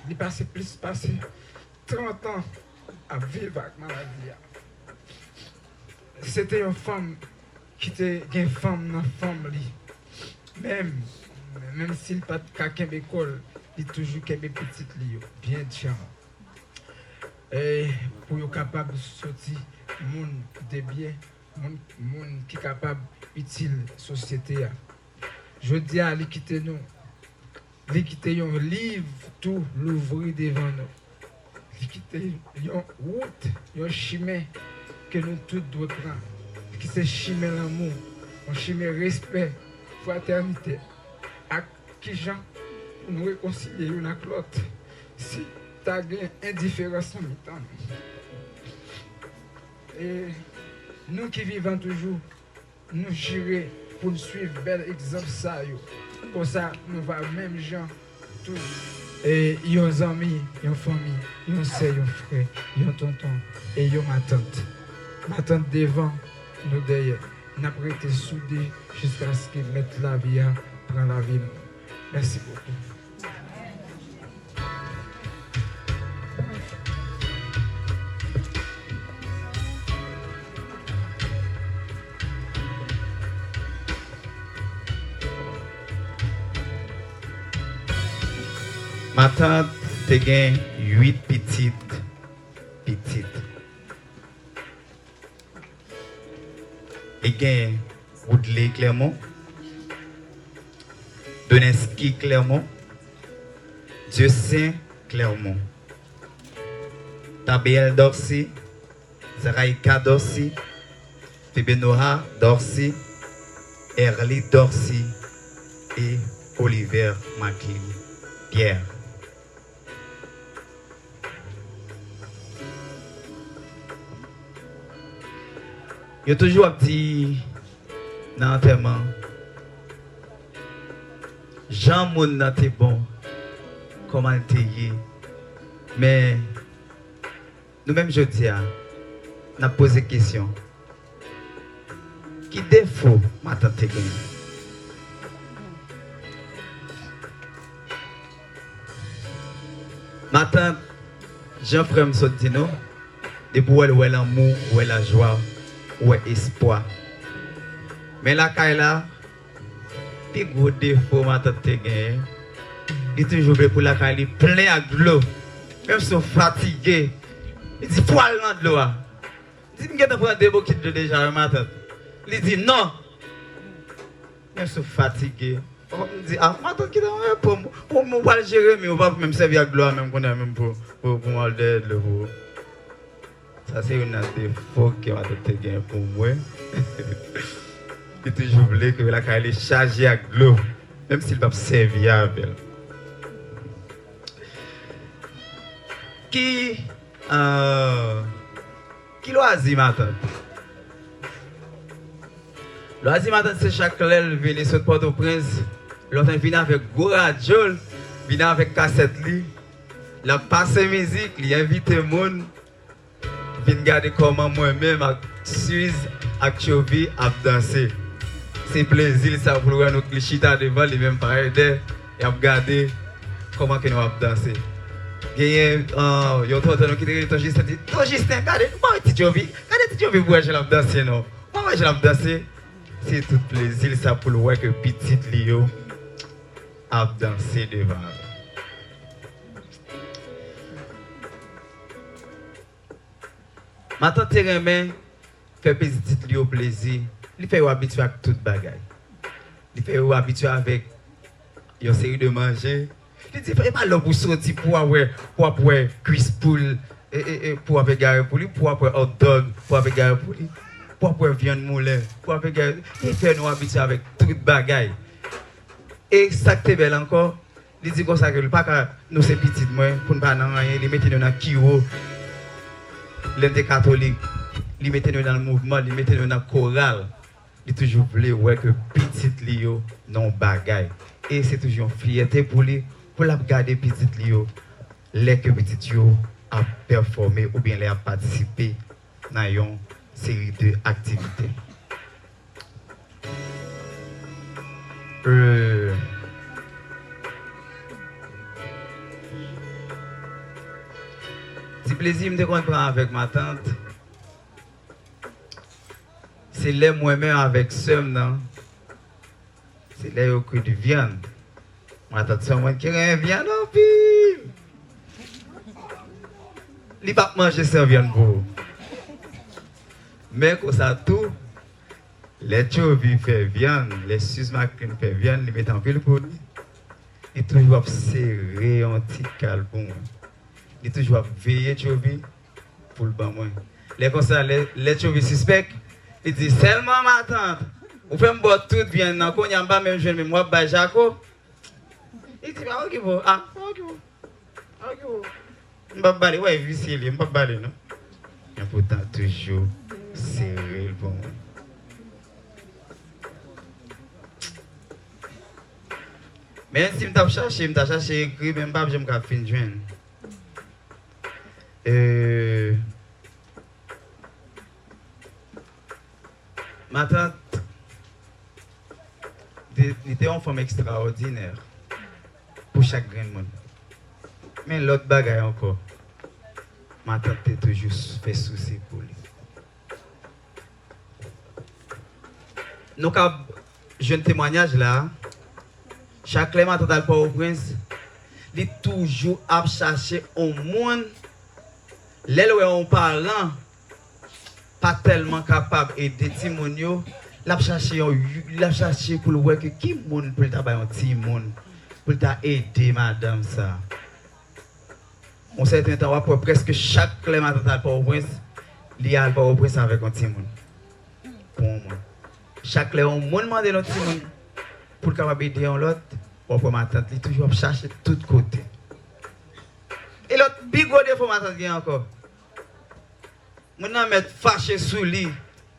Il passé 30 ans à vivre avec maladie. C'était une femme qui était une femme dans la femme. Même s'il n'a pas de école, il est toujours une petite bien différent. Et pour être capable de sortir, monde de bien, monde qui est capable utile société. Je dis à lui quitter nous, lui quitter un livre, tout l'ouvrir devant nous. Lui quitter une route, un chemin que nous tous devons prendre. Qui c'est chemin l'amour, un chemin respect, fraternité. À qui gens nous réconcilier une avec l'autre. Si tu as une indifférence en même temps. Et nous qui vivons toujours, nous jurons pour suivre bel exemple ça. Pour ça, nous va même gens, tous. Et ils ont amis, ils ont famille, ils ont sœur, ils ont frère, ils ont tonton et ils ont ma tante. Ma tante devant, nous derrière. Nous avons été soudés jusqu'à ce qu'ils mettent la vie à prendre la vie. Merci beaucoup. Ma tante te gen 8 petites. Et gen Woodley Clermont, Doneski Clermont, Dieu Saint Clermont, Tabel Dorsi, Zaraïka Dorsi, Fibenoha Dorsi, Erli Dorsi et Oliver Macli Pierre. Il y a toujours un petit dans l'enterrement. Jean Moun n'a été bon, comment il était. Mais nous-mêmes, je dis, on a posé question. Qui défaut ma tante te gagné? Ma tante, Jean-Frère Msotino, depuis où elle a l'amour, où elle a la joie, où elle a l'espoir. Mais la Kaila, le gros défaut ma tante te gagné, il est toujours pour la Kaila, plein de l'eau. Même si on fatigué, il dit poil dans de l'eau. Il dit, je vais prendre des bouquets de déjà, ma tante. Il dit non. Même si on fatigué. On me dit, ah, ma tante qui est pour moi, le gérer, mais on va même servir à gloire, même pour moi, de l'eau. Ça, c'est un défaut que ma tante gagne pour moi. Il toujours voulu que la Kaila est chargée à gloire, même s'il va servir à elle. Qui loisir ma tante? Loisir ma tante, c'est chaque lèvre venir sur Port-au-Prince. L'autre vient avec gros radio, vient avec cassette li. La passe musique, il invite le monde. Vient regarder comment moi-même, avec Suisse, avec Chovi, à danser. C'est plaisir, ça pour nous clichita devant les mêmes pareils et à regarder comment nous allons danser. Il y a un tonton qui dit, Justin, regardez, moi, tu as vu pour je l'ai dansé, non? Moi, je l'ai dansé. C'est tout plaisir, ça pour le voir que petite Lio a dansé devant. Ma tante Rémy fait petite Lio plaisir. Il fait habituer à toute bagaille. Il fait habituer avec une série de manger. Il dit, pas là pour sortir pour avoir cuisse poule, pour avoir gare pour lui, pour avoir hot dog, pour avoir gare pour lui, pour avoir viande moulin, pour avoir gare. Il fait nous habituer avec toute bagaille. Et ça qui est belle encore, il dit comme ça que pas que nous c'est petit moi pour ne pas dans rien, il mettait nous dans Kiro, l'un catholique, il mettait nous dans le mouvement, il mettait nous dans la chorale. Il toujours voulu ouais que petit Lio non bagaille. Et c'est toujours une fierté pour lui. Pour la garder petite Lio, les que petit Lio a performé ou bien les a participé dans une série d'activités. C'est plaisir de comprendre avec ma tante. C'est là moi-même avec Sem, non? C'est là où il y a de viande. Ma tante someone qui a une viande en pile. Il ne va pas manger cette viande pour vous. Mais quand ça tout, les chovis font viande, les susmaquins font viande, ils mettent en pile pour lui. Ils toujours serrer un petit cal pour moi. Ils toujours veiller chovis pour le bas moi. Les comme ça, les chovis suspects, ils disent seulement ma tante. Vous faites me boire toute viande, quand il n'y a pas même jeune, mais moi, Jacob. Il dit, ah, ok, bon, ah, ok, bon. Ok, bon. Je vais baler, ouais, vicier, je vais baler, non? Mais pourtant, toujours serré le bon. Mais si je t'ai cherché écrit, même pas, je me suis fin joindre. Ma tante était une femme extraordinaire pour chaque grain de monde. Mais l'autre bagaille encore, ma tante a toujours fait souci pour lui. Nous avons un témoignage là. Chaque ma tante à Port-au-Prince, il est toujours à chercher au monde. Les où un parent pas tellement capable d'aider Timonio, il a cherché pour le voir que qui monde pour t'aider un petit monde pour t'aider madame ça. On certain temps pour presque chaque clément total pour au prince, il y a pour au prince avec un petit monde. Pour moi. Chaque clément monde demande un petit monde pour capable aider un l'autre, pour ma tante, il toujours chercher de tous côtés. Et l'autre bigot de ma tante encore. Mon nan met fâché sous lui,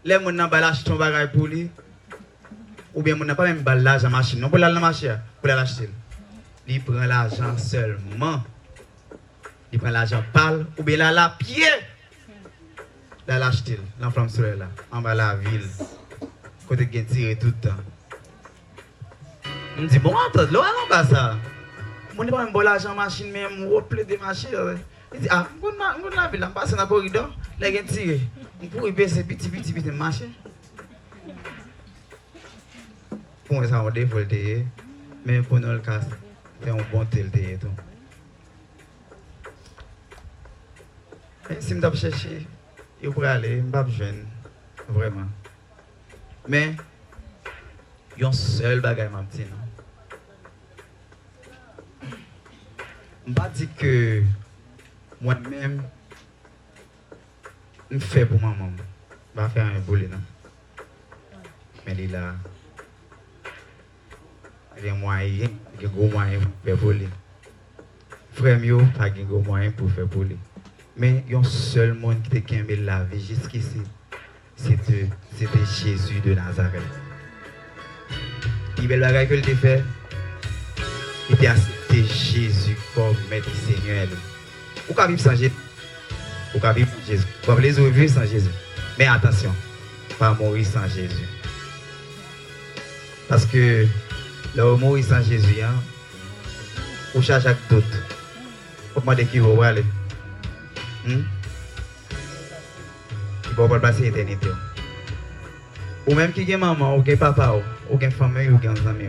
les mon nan balage ton bagage pour lui. Ou bien mon nan pas même balage à machine, non pour la machine, pour la l'acheter. Il prend l'argent seulement. Il prend l'argent pâle ou bien la pied. La l'acheter, l'enflamme soleil là, en bas la ville. Côté qui tiré tout le temps. Je me dis bon attends, là non pas ça. Mon n'est pas même bon l'argent machine mais on reple des machines. Il dit ah, on la ville, on passe dans le corridor. Là, il tire. On pourrait baisser petit marcher. Pour moi, ça, on dévoile, mais pour nous, le cas, c'est un bon tel. Si je chercher, il pourrait aller, je ne vais pas jeune, vraiment. Mais, il y a un seul bagage, ma petite. Je ne vais pas dire que moi-même, je fais pour maman. Je vais faire un boulet, non? Mais il a des moyens, des gros moyens pour faire boulet. Frère, il n'y a pas de gros moyens pour faire boulet. Mais il y a un seul monde qui a aimé la vie jusqu'ici. C'était Jésus de Nazareth. Il y a le que il a fait. Il a accepté Jésus comme maître Seigneur. Vous pouvez vivre sans Jésus. Vous pouvez vivre sans Jésus. Vous pouvez vivre sans Jésus. Mais attention, pas mourir sans Jésus. Parce que là où mourir sans Jésus, hein, vous cherchez chaque doute. Vous demandez qui vous aller. Il va pas passer l'éternité. Ou même qui est maman, ou qui est papa, ou qui est famille, ou qui est ami.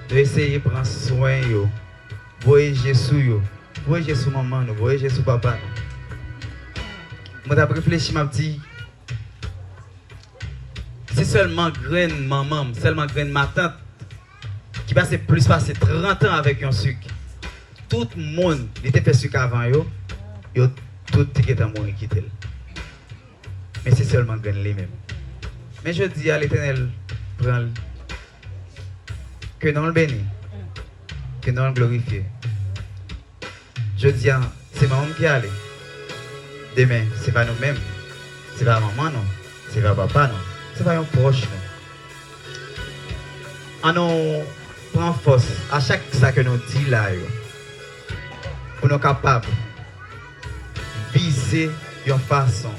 De essayer de prendre soin, voyager sur eux. Voyager sur maman, voyager sur papa. Je vais réfléchir, ma petite. C'est seulement graine maman, seulement graine ma tante qui passe plus passer 30 ans avec un sucre. Tout le monde était fait sucre avant yo tout était en mourir quitter. Mais c'est seulement graine lui-même. Mais je dis à l'Éternel, prends-le. Que non le béni, que non le glorifié. Je dis à c'est maman qui allait. Demain, c'est pas nous-mêmes, c'est pas maman non, c'est pas papa non, c'est pas un proche non. On prend force à chaque ça que nous dit là, pour nous capables de viser d'une façon,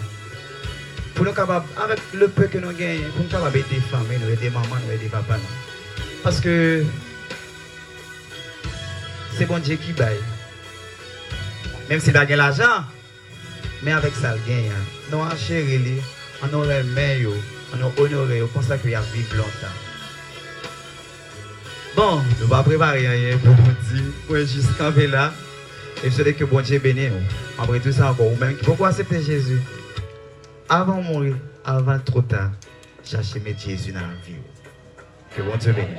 pour nous capables, avec le peu que nous gagnons, pour nous capables d'aider des familles, d'aider des mamans, d'aider des papas. Parce que c'est bon Dieu qui baille. Même s'il a gagné l'argent, mais avec ça, il gagne. Nous avons chéri, on aurait aimé, on a honoré, on pense qu'il y a vivre longtemps. Bon, nous allons préparer rien pour vous dire, pour juste camper là. Et je sais que bon Dieu bénit. Après tout ça encore, ou même pourquoi accepter Jésus? Avant de mourir, avant trop tard, chercher mettre Jésus dans la vie. Que bon Dieu bénisse.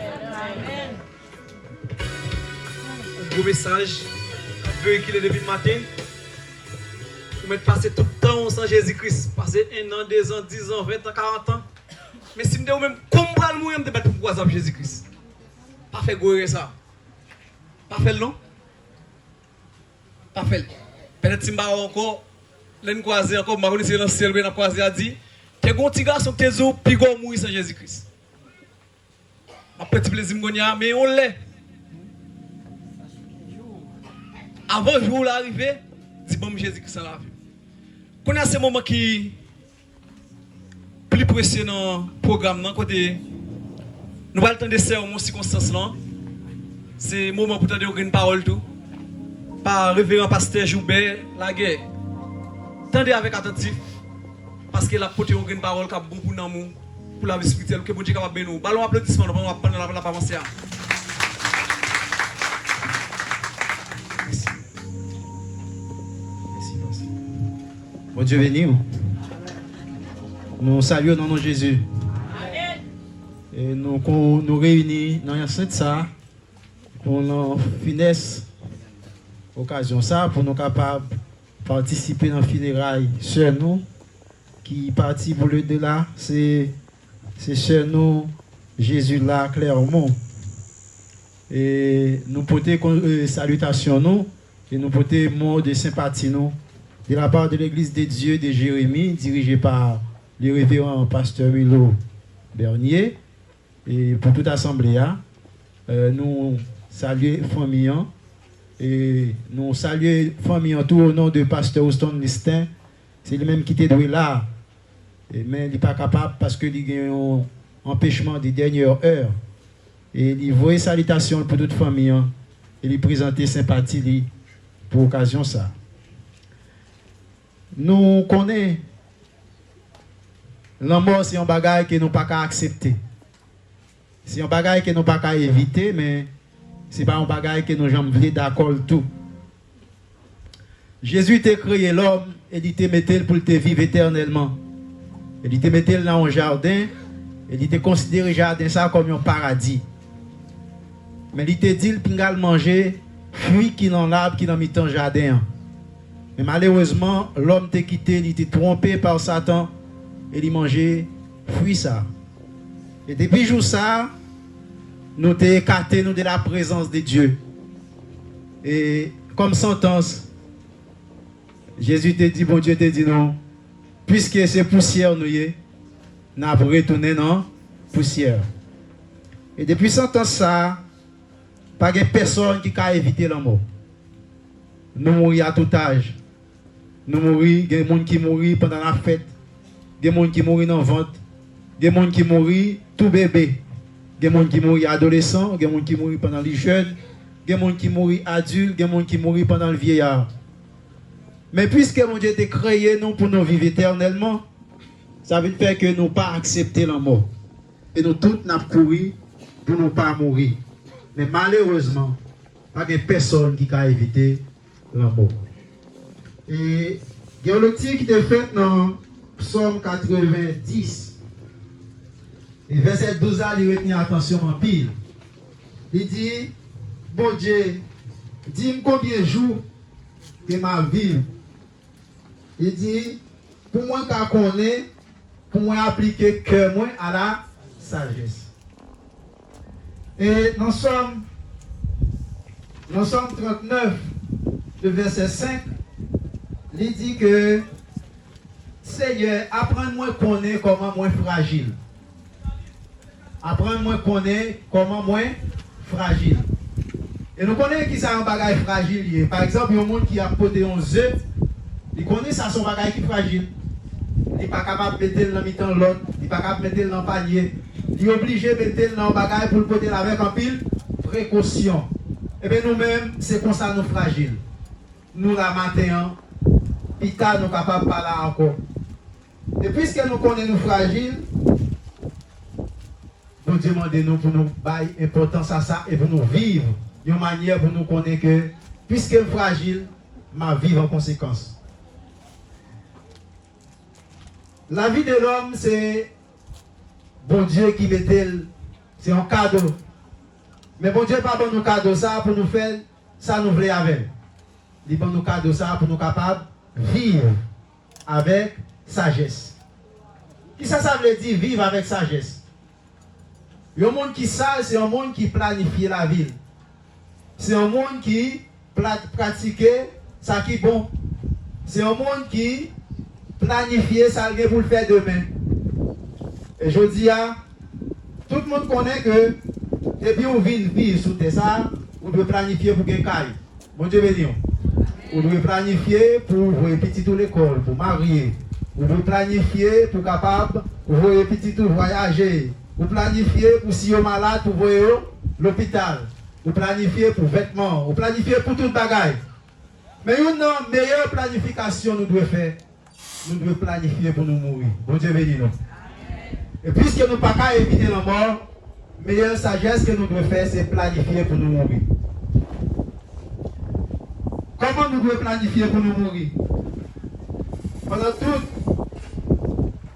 Un gros message, véhiculé depuis le matin. Vous mettez passer tout le temps sans Jésus-Christ. Passer 1 an, 2 ans, 10 ans, 20 ans, 40 ans. Mais si vous même comprendre le moyen de mettre pour quoi Jésus-Christ. Pas fait goûter ça. Pas fait le non. Pas fait. Peut-être si je encore, l'en croisé encore, je vais dans le ciel, je vais croiser, a dit, que un petit garçon qui est zo, puis go mourir sans Jésus-Christ. Après, petit plaisir, mais on l'est. Avant le jour l'arrivée, dis bon Jésus-Christ en la vie. Qu'on a ce moment qui plus précieux dans le programme, côté nous allons attendre sermons circonstances là. C'est le moment pour entendre une parole tout. Par révérend pasteur Joubert Laguerre. Tendez avec attentif parce que la portée une parole qui a bon pour nous pour la vie spirituelle que bon Dieu capable de nous. Ballon applaudissement nous va prendre la avancée. Bon Dieu béni. Nous saluons dans nom de Jésus. Et nous réunis dans un saint ça pour nous finesse occasion ça pour nous capables participer dans le funérailles sœur nous qui partit pour le delà c'est sœur nous Jésus là Clermont et nous porter salutations nous et nous porter mots de sympathie nous de la part de l'église des dieux de Jérémie dirigée par le révérend pasteur Milo Bernier et pour toute assemblée nous saluons famille et nous saluons famille tout au nom de pasteur Houston Listin. C'est lui-même qui était doué là. Mais il n'est pas capable parce qu'il y a un empêchement des dernières heures. Et il voit salutations pour toute famille. Et il présente sympathie pour l'occasion ça. Nous connaissons la mort, c'est un bagage que nous ne pouvons pas accepter. C'est un bagage que nous ne pouvons pas éviter, mais ce n'est pas un bagage que nous jamais d'accord tout. Jésus t'a créé l'homme et il t'a mis pour te vivre éternellement. Il t'a mis dans un jardin et il t'a considéré le jardin ça comme un paradis. Mais il t'a dit qu'il peut manger fruits qui dans l'arbre qui dans le jardin. Mais malheureusement, l'homme t'a quitté, il t'a trompé par Satan et il mangeait fruits ça. Et depuis jour ça, nous t'es écarté nous de la présence de Dieu. Et comme sentence, Jésus te dit, bon Dieu te dit non, puisque c'est poussière nous y, nous avons retourné dans poussière. Et depuis sentence ça, pas de personne qui a évité la mort. Nous mourons à tout âge. Nous mourons, il y a des gens qui mourent pendant la fête, des gens qui mourent dans le ventre, des gens qui mourent tout bébé. Il y a des gens qui mourent adolescents, il y a des gens qui mourent pendant les jeunes, il y a des gens qui mourent adultes, il y a des gens qui mourent pendant le vieillard. Mais puisque mon Dieu a créé nous pour nous vivre éternellement, ça veut dire que nous ne pas accepter la mort. Et nous tous nous couru pour ne pas mourir. Mais malheureusement, pas de personne qui a évité la mort. Et il y a le tir qui est fait dans Psaume 90. Et verset 12 a, il retient attention en pile. Il dit, bon Dieu, dis-moi combien de jours que ma vie. Il dit, pour moi qu'à connaître, pour moi appliquer que moi à la sagesse. Et dans Somme 39, le verset 5, il dit que Seigneur, apprends-moi à connaître comment moi fragile. Apprends-moi à connaître comment moi fragile. Et nous connaissons qui ça un bagage fragile. Par exemple, il y a un monde qui a posé un œuf, il connaît ça son bagage qui est fragile. Il n'est pas capable de mettre dans mi-temps l'autre, il n'est pas capable de mettre dans le panier. Il est obligé de mettre dans le bagage pour le porter avec un pile précaution. Et bien nous-mêmes, c'est comme ça nous fragiles. Nous la matin, pita nous capables de parler encore. Et puisque nous connaissons nous fragiles, nous demandons pour nous bailler importance à ça et pour nous vivre d'une manière pour nous connaître que, puisque je suis fragile, ma vie en conséquence. La vie de l'homme, c'est bon Dieu qui met, c'est un cadeau. Mais bon Dieu pas bon nous cadeau ça pour nous faire ça nous voulons avec. Il bon nous cadeau ça pour nous capables de vivre avec sagesse. Qui ça veut dire vivre avec sagesse? Le monde qui sale, c'est un monde qui planifie la vie. C'est un monde qui pratique ça qui est bon c'est un monde qui planifie ça pour le faire demain. Et je dis à tout le monde connaît que depuis on vit vivre sous ça, on doit planifier pour gagner caille. Bon Dieu béni. On doit planifier pour voir petit tout l'école, pour marier. On doit planifier pour capable voir petit tout voyager. On planifier pour si on est malade pour voir l'hôpital. On planifier pour vêtements. On planifier pour tout bagaille. Mais une meilleure planification nous devons faire. Nous devons planifier pour nous mourir. Bon Dieu béni nous. Et puisque nous ne pouvons pas éviter la mort, la meilleure sagesse que nous devons faire, c'est planifier pour nous mourir. Comment nous devons planifier pour nous mourir? Pendant toute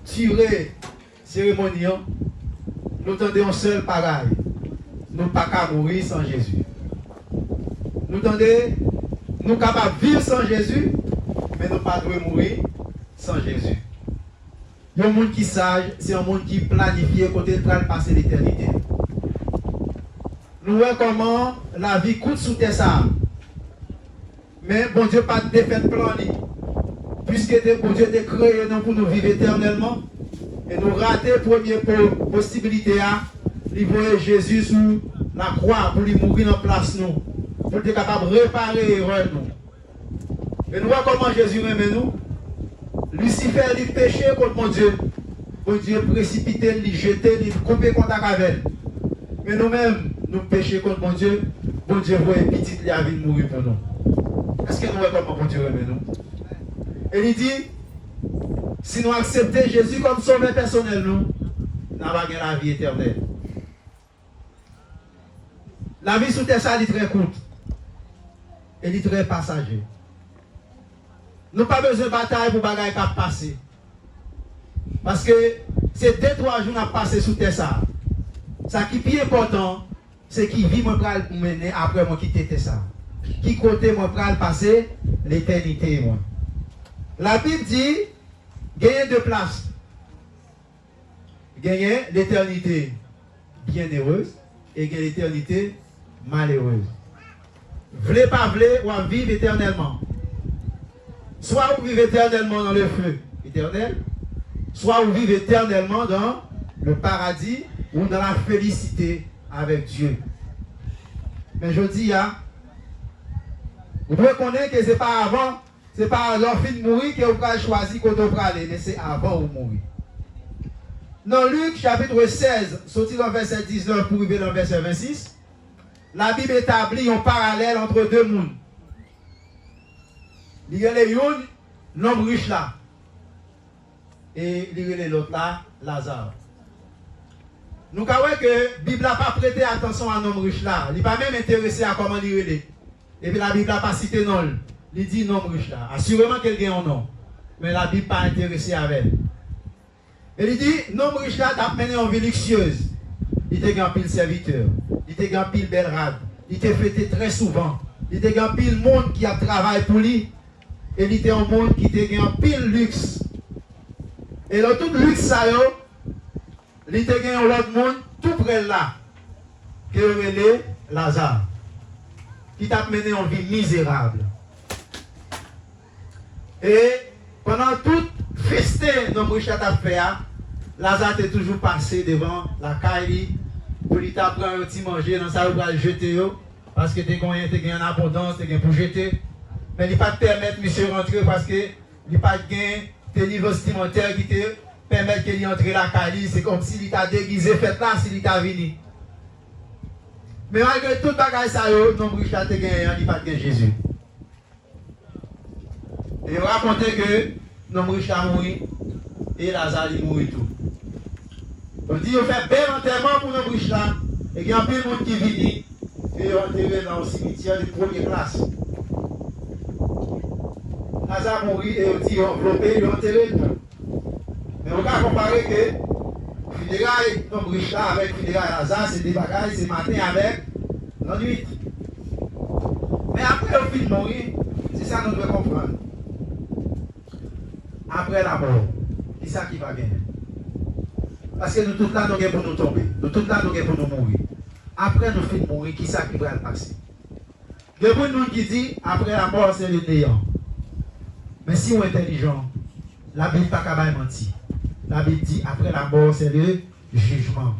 tirée cérémonie, nous tendons un seul pareil. Nous ne pouvons pas mourir sans Jésus. Nous tendons, nous sommes capables de vivre sans Jésus, mais nous ne pouvons pas mourir sans Jésus. Il y a un monde qui est sage, c'est un monde qui planifie côté de passer l'éternité. Nous voyons comment la vie coûte sous terre ça. Mais bon Dieu pas de défaite plan. Puisque bon Dieu t'a créé pour nous vivre éternellement. Et nous rater la première possibilité à livrer Jésus sur la croix pour lui mourir en place nous. Pour être capable de réparer l'erreur nous. Et nous voyons comment Jésus aime nous. Lucifer lui péché contre mon Dieu. Mon Dieu précipité, lui jeté, lui coupé contact avec elle. Mais nous-mêmes, nous péchons contre mon Dieu. Bon Dieu voit une petite vie à mourir pour nous. Est-ce que nous voyons comment mon Dieu aime nous? Et il dit, si nous acceptons Jésus comme sauveur personnel, nous n'avons pas la vie éternelle. La vie sous terre, ça est très courte. Elle est très passager. Nous n'avons pas besoin de bataille pour bagaille qui passer. Parce que c'est 2-3 jours à passer sous terre ça. Ça qui est plus important, c'est qui vit moi pour mener après moi quitter ça. Qui côté moi pour passer l'éternité moi. La Bible dit gagner deux places. Gagner l'éternité bienheureuse et gagner l'éternité malheureuse. V'lez pas v'lez ou à vivre éternellement. Soit vous vivez éternellement dans le feu éternel, soit vous vivez éternellement dans le paradis ou dans la félicité avec Dieu. Mais je dis, vous devez connaître que ce n'est pas avant, ce n'est pas leur fin de mourir que vous avez choisi quand vous aller, mais c'est avant de mourir. Dans Luc chapitre 16, sorti dans le verset 19 pour arriver dans le verset 26, la Bible établit un parallèle entre deux mondes. Il y a l'homme riche là. Et il y a l'autre là, Lazare. Nous avons que la Bible n'a pas prêté attention à l'homme riche là. Il n'est pas même intéressé à comment il est. Et puis la Bible n'a pas cité non. Il dit l'homme riche là. Assurément qu'il y a un nom. Mais la Bible n'est pas intéressée avec elle. Et il dit l'homme riche là a mené une vie luxueuse. Il était un pile serviteur. Il était un pile belle rade. Il était fêté très souvent. Il était un pile monde qui a travaillé pour lui. Et il était un monde qui était un pile luxe. Et dans tout luxe, ça, il était un autre monde tout près là, qui est Lazare, qui t'a mené en vie misérable. Et pendant tout festin dans le a fait, Lazare est toujours passé devant la caille pour lui prendre un petit manger dans sa va le jeter, parce que tu as en abondance, tu as pour jeter. Mais il ne peut pas permettre monsieur rentrer parce qu'il n'y a pas de niveau vestimentaire qui te permet qu'il entre la caille. C'est comme s'il t'a déguisé, fait là, s'il t'a venu. Mais malgré tout le bagage, ça, non, Richard te gagné, il n'y a pas de Jésus. Et on racontait que non, Richard mourit et Lazare mourit tout. On dit, on fait bel enterrement pour nos Richard. Et il y a un peu de monde qui vient et on enterré dans le cimetière de première classe. Lazare mourit et on dit enveloppé, il enterré tout. Mais on va comparer que funérailles comme Richard avec funérailles Lazare, c'est des bagages, c'est matin avec la nuit. Mais après le film mourir, c'est ça que nous devons comprendre. Après la mort, c'est ça qui va gagner. Parce que nous tous là, nous sommes pour nous tomber. Nous tous là, nous sommes pour nous mourir. Après nous film mourir, qui ça qui va le passer? Il y a beaucoup de gens qui disent, après la mort, c'est le néant. Mais si on est intelligent, la Bible pas qu'à mentir. La Bible dit après la mort, c'est le jugement.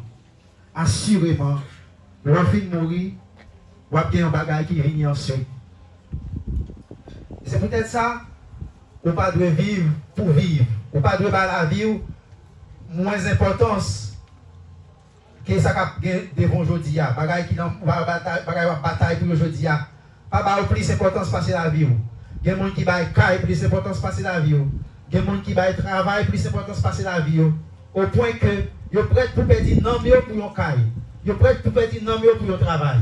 Assurément, l'enfant mourir, ou bien un bagage qui vient ensuite. C'est peut-être ça, on pas doit vivre pour vivre. On pas doit la vie moins importance que ça qui devant aujourd'hui. Bagage qui va bataille pour aujourd'hui. Pas avoir plus importance passer la vie. Il y a des gens qui va caille plus importance passer la vie. Il y a des gens qui va travail plus importance passer la vie. Au point que ils sont prêts pour perdre non mieux pour yon caille. Ils sont prêts pour perdre non mieux pour yon travail.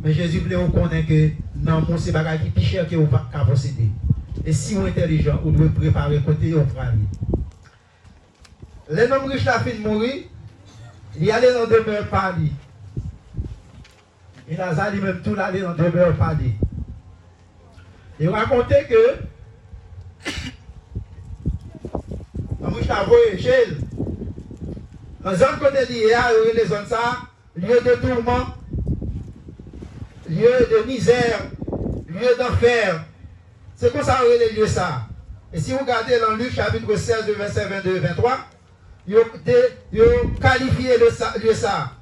Mais Jésus voulait vous connaître que non, c'est bagage qui plus cher que vous pas posséder. Et si vous êtes intelligent, vous devez préparer côté au frère. Les hommes riches la fin de mourir, il allait dans demeure parler. Et Lazare lui-même tout allait dans demeure parler. Il racontait que dans mon voyage, dans un côté de l'IA, il y a les zones ça, lieu de tourment, lieu de misère, lieu d'enfer. C'est comme ça les lieux ça. Et si vous regardez dans Luc chapitre 16, verset 22 et 23, ils ont qualifié le lieu ça.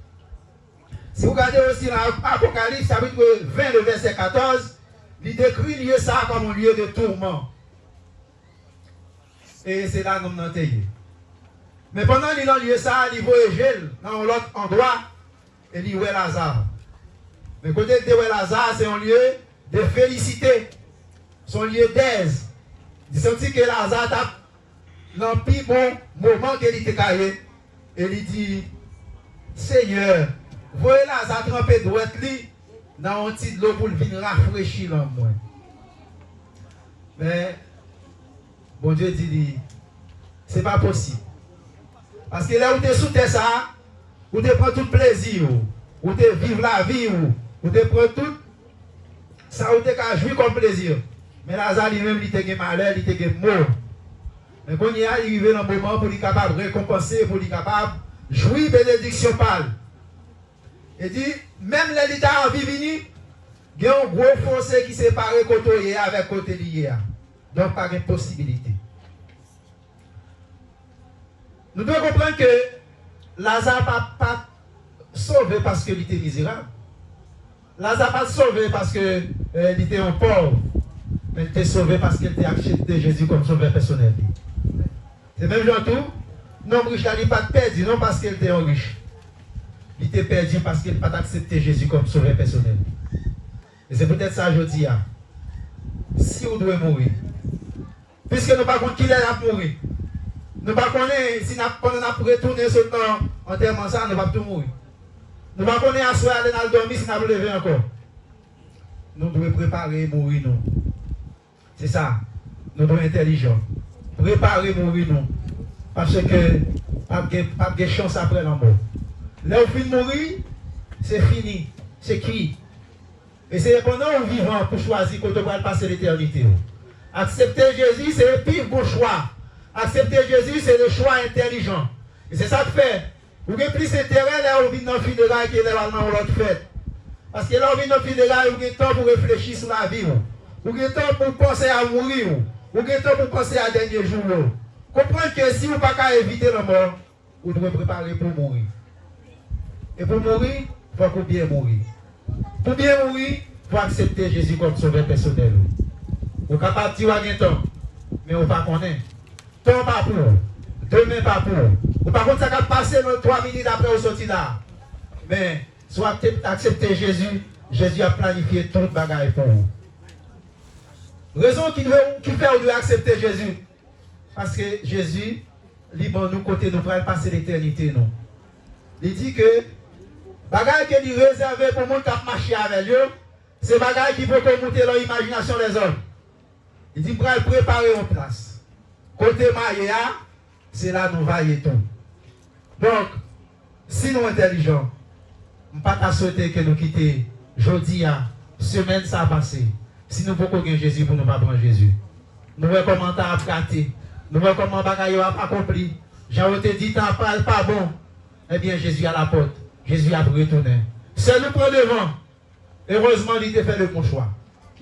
Si vous regardez aussi dans l'Apocalypse chapitre 20, le verset 14, il décrit le lieu ça comme un lieu de tourment. Et c'est là que nous avons. Mais pendant qu'il est dans le lieu ça, il voyage dans l'autre endroit et il voit Lazare. Mais côté de Lazare, c'est un lieu de félicité. Son lieu d'aise. Il sentit que Lazare a dans le plus bon moment qu'il était caillé. Et il dit, Seigneur, voyez Lazare tremper droite dans un petit de l'eau pour venir rafraîchir l'homme. Mais, bon Dieu dit, c'est pas possible. Parce que là où tu es sous terre ça, où tu prends tout plaisir, où tu vivre la vie, où tu prends tout, ça où tu as jouir comme plaisir. Mais Lazare lui-même, il était malheur, il était mort. Mais quand il est arrivé dans le moment pour être capable de récompenser, pour être capable de jouir de bénédiction pâle. Il dit, même l'état en vivini, il y a un gros fossé qui sépare côté avec côté lié. Donc, pas de possibilité. Nous devons comprendre que Lazare n'a pas sauvé parce qu'il était misérable. Lazare n'a pas sauvé parce qu'il était un pauvre. Mais il était sauvé parce qu'il était accepté Jésus comme sauveur personnel. C'est même genre tout. Non, riche n'a pas perdu, non parce qu'il était un riche. Il était perdu parce qu'il n'a pas accepté Jésus comme sauveur personnel. Et c'est peut-être ça que je dis. Si vous devez mourir, puisque nous ne savons pas qui est là pour mourir, nous ne savons pas si nous avons retourné ce temps en termes de ça, nous ne pouvons pas tout mourir. Nous ne savons pas à soi aller dans le dormir si nous avons levé encore. Nous devons préparer mourir nous. C'est ça. Nous devons être intelligents. Préparer mourir nous. Parce que pas de chance après la mort. Là où finit de mourir, c'est fini. C'est qui? Et c'est pendant qu'on vivant pour choisir qu'on doit passer l'éternité. Accepter Jésus, c'est le pire bon choix. Accepter Jésus, c'est le choix intelligent. Et c'est ça que fait. Vous avez plus d'intérêt là où vous venez dans le fédéral qui est là dans l'autre fête. Parce que là où vous venez dans le fédéral, vous avez le temps pour réfléchir sur la vie. Vous avez le temps pour penser à mourir. Vous avez le temps pour penser à dernier jour. Comprenez que si vous n'avez pas éviter la mort, vous devez préparer pour mourir. Et pour mourir, il faut que bien mourir. Pour bien mourir, il faut accepter Jésus comme sauveur personnel. Vous êtes capable de dire à un temps, mais vous ne connaissez pas. Temps pas pour, demain pas pour. Vous par contre, ça va passer 3 minutes après vous sortir là. Mais soit accepter Jésus, Jésus a planifié tout le bagage pour vous. Raison qui fait vous accepter Jésus. Parce que Jésus, libre nous côté nous pour passer l'éternité. Non. Il dit que bagage qu'il est réservé pour monde qui marcher avec lui, c'est bagage qui peut monter dans l'imagination des hommes. Il dit pour préparer en place. Côté Maïa, c'est là nous vaillons tout. Donc, si nous sommes intelligents, nous ne pouvons pas souhaiter que nous quittions jeudi à semaine ça passé. Si nous pouvons gagner Jésus pour nous pas prendre Jésus. Nous voyons comment tu as praté. Nous voyons comment bagaille a accompli. J'ai dit t'as pas bon. Eh bien Jésus à la porte. Jésus a retourné. C'est nous prend devant. Heureusement, il a fait le bon choix.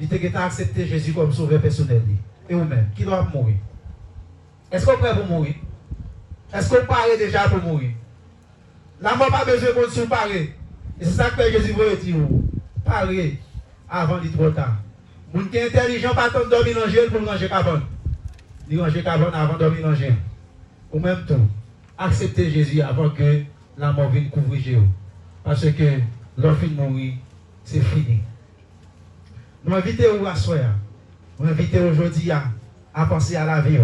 Il a accepté Jésus comme sauveur personnel. et vous-même, qui doivent mourir? Est-ce qu'on est prêt pour mourir? Est-ce qu'on paraît déjà pour mourir? La mort pas besoin de se parer. Et c'est ça que Jésus veut dire. Parer avant d'être trop tard. Les gens qui sont intelligents, pas tant dormir dans le gel pour ranger carbone. Ils ranger carbone avant de dormir dans le gel. Au même temps, acceptez Jésus avant que la mort vienne couvrir Jésus. Parce que l'enfant de mourir, c'est fini. Nous invitons à soir. Nous invitons aujourd'hui à penser à la vie.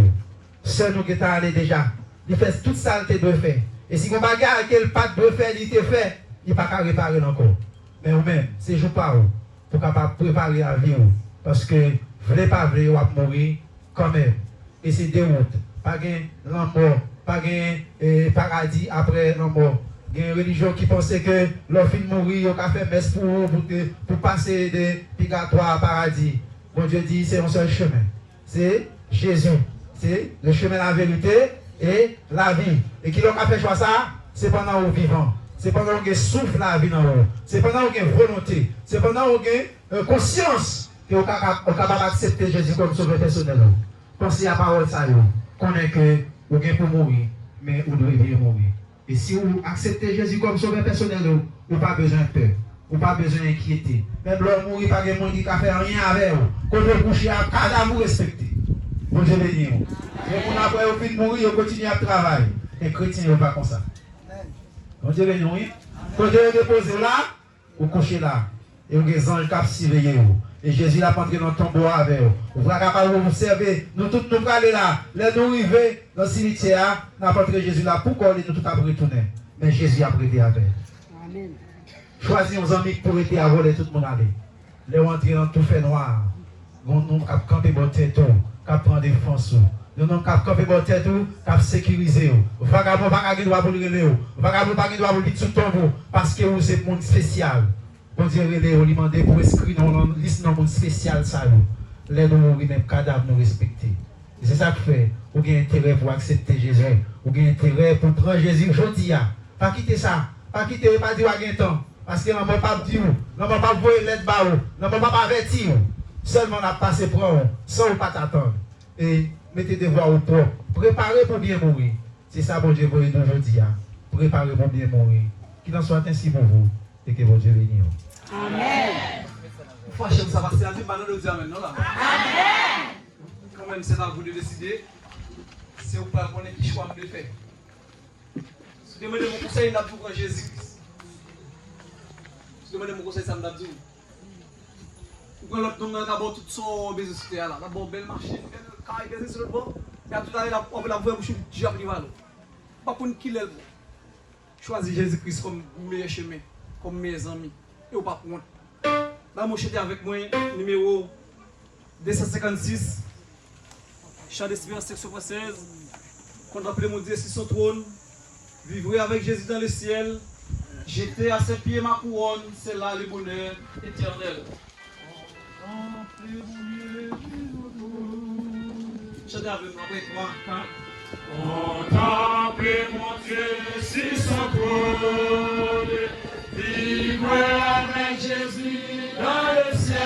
Seul nous qui sommes allés déjà, il fait toute ça qu'il doit faire. Et si on bagarre quel pas doit faire, il te fait, il ne peut pas réparer encore. Mais vous-même, c'est jour par vous, pour capable préparer la vie. Parce que vous ne voulez pas mourir quand même. Et c'est des routes. Pas de mort, pas de paradis après la mort. Il y a une religion qui pensait que l'enfant mourir, il a fait messe pour passer de purgatoire à paradis. Bon Dieu dit, c'est un seul chemin. C'est Jésus. C'est le chemin de la vérité et la vie. Et qui a fait choix ça? C'est pendant qu'on vivant. C'est pendant qu'on souffle la vie dans nous. C'est pendant qu'on a volonté. C'est pendant qu'on a conscience qu'on est capable d'accepter Jésus comme sauveur personnel. Pensez à la parole ça. Connaissez que vous êtes pour mourir, mais vous devez bien mourir. Et si vous acceptez Jésus comme sauveur personnel, vous n'avez pas besoin de peur. Vous n'avez pas besoin d'inquiéter. Même l'homme mourir, pas de monde qui ne fait rien avec vous. Quand vous couchez à cadavre, vous respectez. Bon Dieu béni. Et pour après vous finissez de mourir, vous continuez à travailler. Les chrétiens ne sont pas comme ça. Bon Dieu béni. Quand vous déposez là, vous couchez là. Et vous avez des anges qui surveillent vous. Et Jésus l'a entré dans le tombeau avec vous. Vous êtes capable de vous observer. Nous tous nous aller là. Là nous arrivons dans le cimetière. Nous avons entré Jésus là. Pourquoi nous tous avons retourné? Mais Jésus a prêté avec. Amen. Choisissez nos amis pour être à voler tout le monde aller. Les rentrer dans tout fait noir. Nous avons campé votre tête. Nous avons pris défense. Nous avons campé votre tête. Nous avons sécurisé. Vagabond pas de droit pour le relever. Vagabond pas de droit pour le sous tombeau. Parce que vous êtes monde spécial. On dirait que vous demandez pour inscrire dans la liste de monde spécial. Les nous mourir, même cadavre nous respecter. C'est ça que fait. Vous avez intérêt pour accepter Jésus. Vous avez intérêt pour prendre Jésus aujourd'hui. Pas quitter ça. Pas quitter, pas dire à temps. Parce que l'on ne peut pas dire, l'on ne peut pas voir l'aide bas, l'on ne peut pas avertir. Seulement on a passé pour eux, sans pas t'attendre. Et mettez des voix au propre. Préparez pour bien mourir. C'est ça, bon Dieu, vous avez aujourd'hui. Préparez pour bien mourir. Qu'il en soit ainsi pour vous. Et que bon Dieu bénisse. Amen. Franchement, ça va se faire maintenant là. Amen. Quand même, c'est à vous de décider. Si vous ne pouvez pas qui choix de faire. Si vous demandez mon conseil, n'a pour Jésus-Christ. Si vous demandez mon conseil, ça me dit. Vous prenez l'autre nom d'abord tout son business là. D'abord, belle machine, belle caille, belle sur le bord. Et à tout à l'heure, on va la voir pour diable rival. Pas pour nous killer. Choisissez Jésus-Christ comme meilleur chemin, comme mes amis. Et ou pas pour moi. Là, mon chéri avec moi, numéro 256, chant d'espérance section française, contemplez mon Dieu sur son trône, vivrez avec Jésus dans le ciel, jeter à ses pieds ma couronne, c'est là le bonheur éternel. Chantez avec moi, après 3, 4. Contemplez mon Dieu sur son trône, vivre avec Jésus dans le ciel,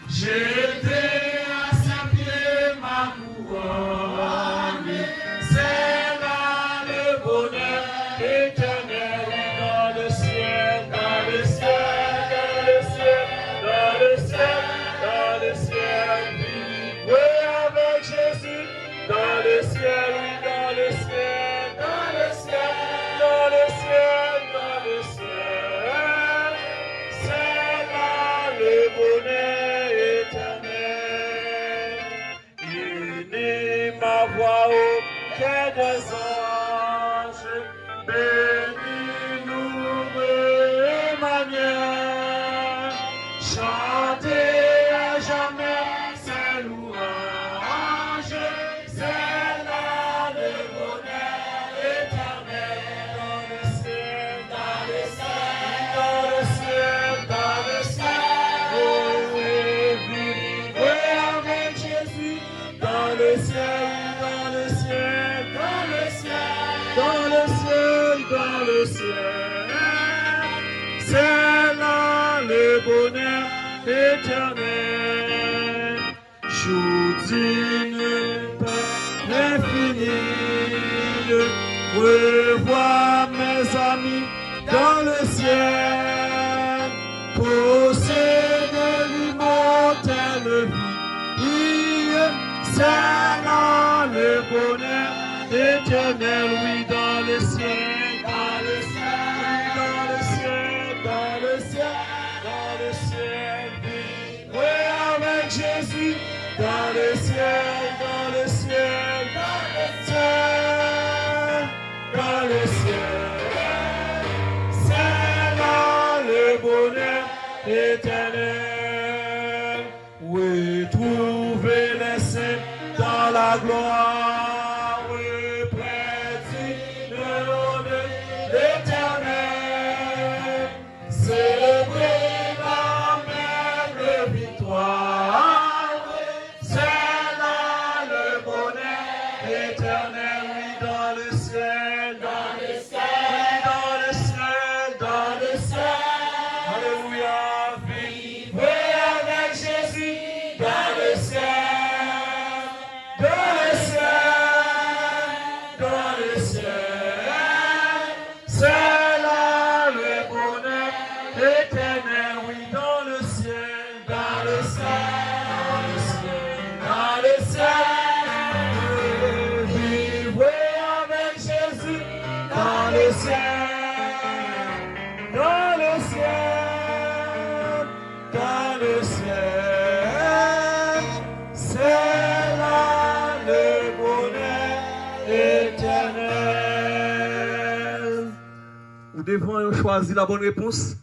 jeter à ses pieds ma couronne, c'est là le bonheur éternel dans le ciel, dans le ciel, dans le ciel, dans le ciel, dans le ciel, vivre avec Jésus dans le ciel, dans le ciel, dans le ciel, dans le ciel, dans le ciel, c'est là le bonheur éternel. Unis ma voix au quai des anges, bénis-nous Emmanuel, chantez à jamais ses louanges. C'est là le bonheur éternel dans le ciel, dans le ciel, dans le ciel, dans le ciel. Oh, vivre avec Jésus dans le ciel, dans le ciel, dans le ciel, dans le ciel, dans le ciel. C'est là le bonheur éternel. revoir mes amis dans le ciel, posséder l'immortelle vie, c'est là le bonheur éternel, oui, dans le ciel, dans le ciel, dans le ciel, dans le ciel, dans le ciel, oui, avec Jésus, dans le ciel, dans le ciel, dans le ciel, dans le ciel, c'est là le bonheur éternel, oui, trouver les saints dans la gloire, oui, prédire le nom de l'éternel, célébrer la même victoire, c'est là le bonheur éternel, oui, dans le ciel, dans le ciel, dans le ciel, dans le ciel, alléluia, vivre avec Jésus, dans le ciel, dans le ciel, dans le ciel, c'est là le bonheur éternel, oui, dans le ciel, dans le ciel, dans le ciel, vivre avec Jésus, dans le ciel, dans le ciel, dans le ciel, c'est là le bonheur éternel. Nous devons choisir la bonne réponse.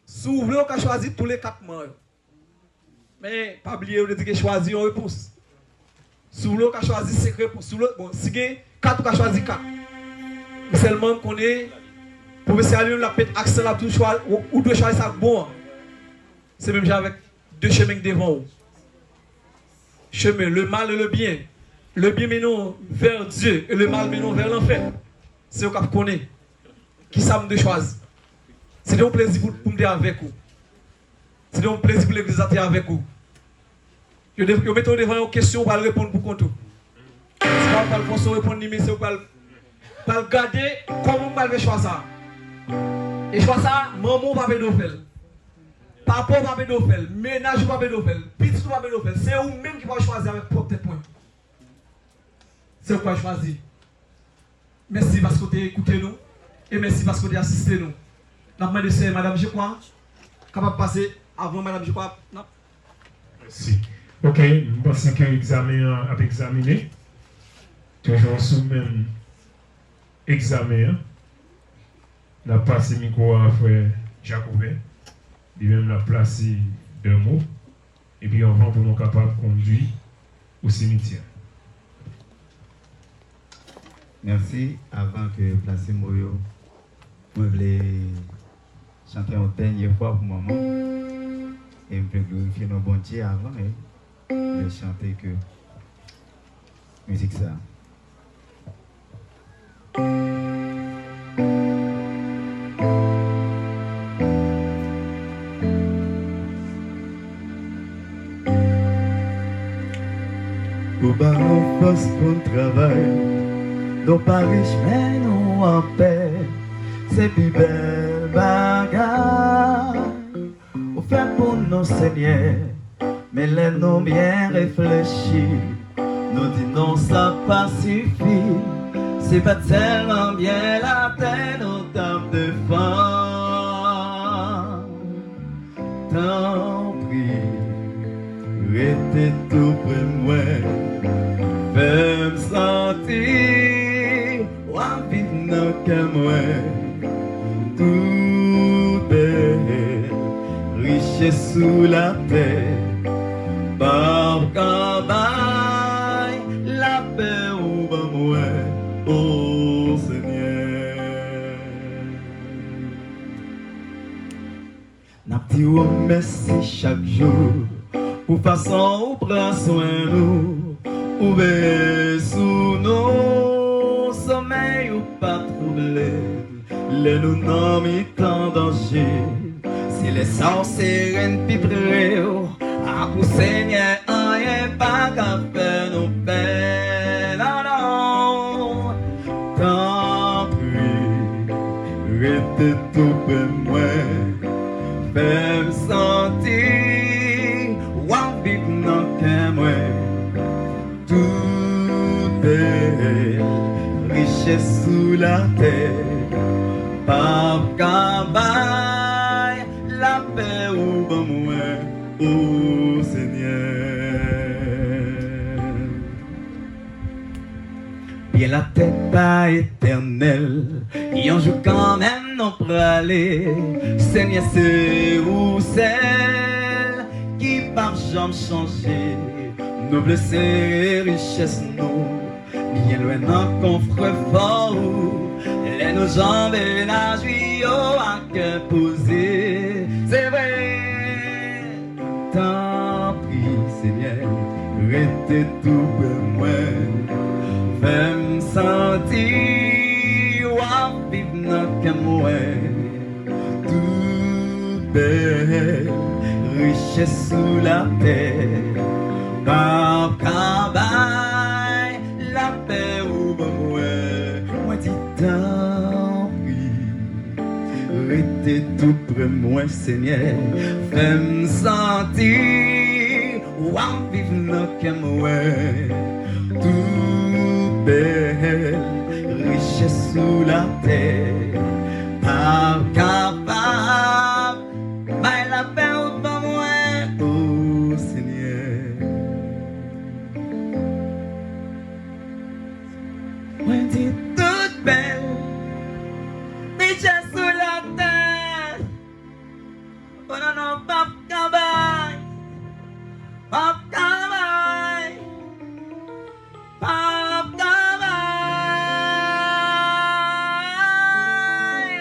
Si vous voulez, on peut choisir tous les 4 mois. Mais pas oublier, on dit que choisir une réponse. Si vous voulez, on peut choisir 5 réponses. Si vous voulez, bon, si vous avez 4, on peut choisir 4. Mais seulement qu'on est, professeur Léon l'a peut accès là, ou doit choisir ça bon. C'est même avec 2 chemins devant vous. Chemin, le mal et le bien. Le bien menant vers Dieu et le mal menant vers l'enfer. C'est ce qu'on connaît. Qui ça de choisir? C'est un plaisir pour me dire avec vous. C'est un plaisir pour l'église d'être avec vous. Je mets devant une question pour répondre pour compte. Si vous ne pouvez pas répondre, mais c'est pour regarder comment vous allez choisir ça. Et choisir ça, maman va faire. Papa va faire. Ménage va faire. Petit va faire. C'est vous-même qui va choisir avec propre tête. C'est quoi choisir. Merci parce que vous avez écouté nous. Et merci parce que vous avez assisté nous. La main de c'est Madame je crois. Capable de passer avant Madame je crois. Non. Merci. Ok, je pense que l'examen a examiné. Toujours sous même examen. On a passé le micro à frère Jacobin. Lui-même l'a placé 2 mots. Et puis on va pour nous capables de conduire au cimetière. Merci. Avant que placer Moyo, je voulais chanter une dernière fois pour maman. Et je peux glorifier nos bon Dieu avant. Je vais chanter que musique ça. Pour baron force pour le travail, nos pas riches mais nous en paix, c'est plus belle bagarre. Au fait pour nos seigneurs, mais les noms bien réfléchis, nous disons ça pas suffit. C'est pas tellement bien la terre, nos dames de femme. Tant pis, restez tout près de moi. Fais me sentir, ou à vivre dans que moi. Tout est riche sous la terre. Par campagne, la paix ou ben moi, ô Seigneur. N'a petit ou merci chaque jour, pour façon ou prend soin nous. Ouvert sous nos sommeils ou pas troublés, les nous n'ont mis en danger. Si les sorcières piprées, à vous Seigneur, rien pas qu'à faire nos peines. Non, non, rester tout près de moi. Fais me sentir, ou en vivre dans le moi. Tout est richesse sous la terre. Par cabaye, la paix ou bon moi, ô Seigneur. Bien la tête pas éternelle, y en joue quand même non pralé. Seigneur, c'est où celle qui par jamais changer. Nos blessés, richesses, nous, bien loin d'un confort. Les nos jambes et la juillet à cœur posé. C'est vrai, tant pis, Seigneur, restez tout près moi. Fais-me sentir, ou vivre dans le moi. Tout belle, richesse sous la terre. Par cabaye, la paix ou bon moi dit tant pis, restez tout près moi Seigneur, fais-me sentir, ou en vivre dans le moi, tout belle, richesse sous la terre, par capable, mais la paix ou bon moi, oh Seigneur. Moi dit toute belle, richesse sous la terre. Oh non non, pas cabaye, pas cabaye, pas cabaye.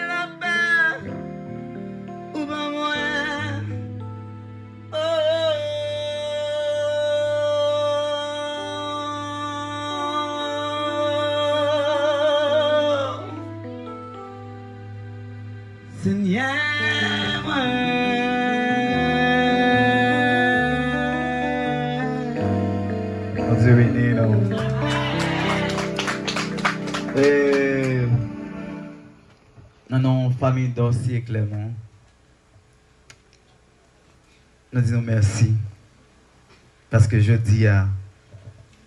La paix, ou ben moi, oh. Seigneur, Dieu béni, nous. Et non, famille d'Orsi et Clément, nous disons merci. Parce que jeudi,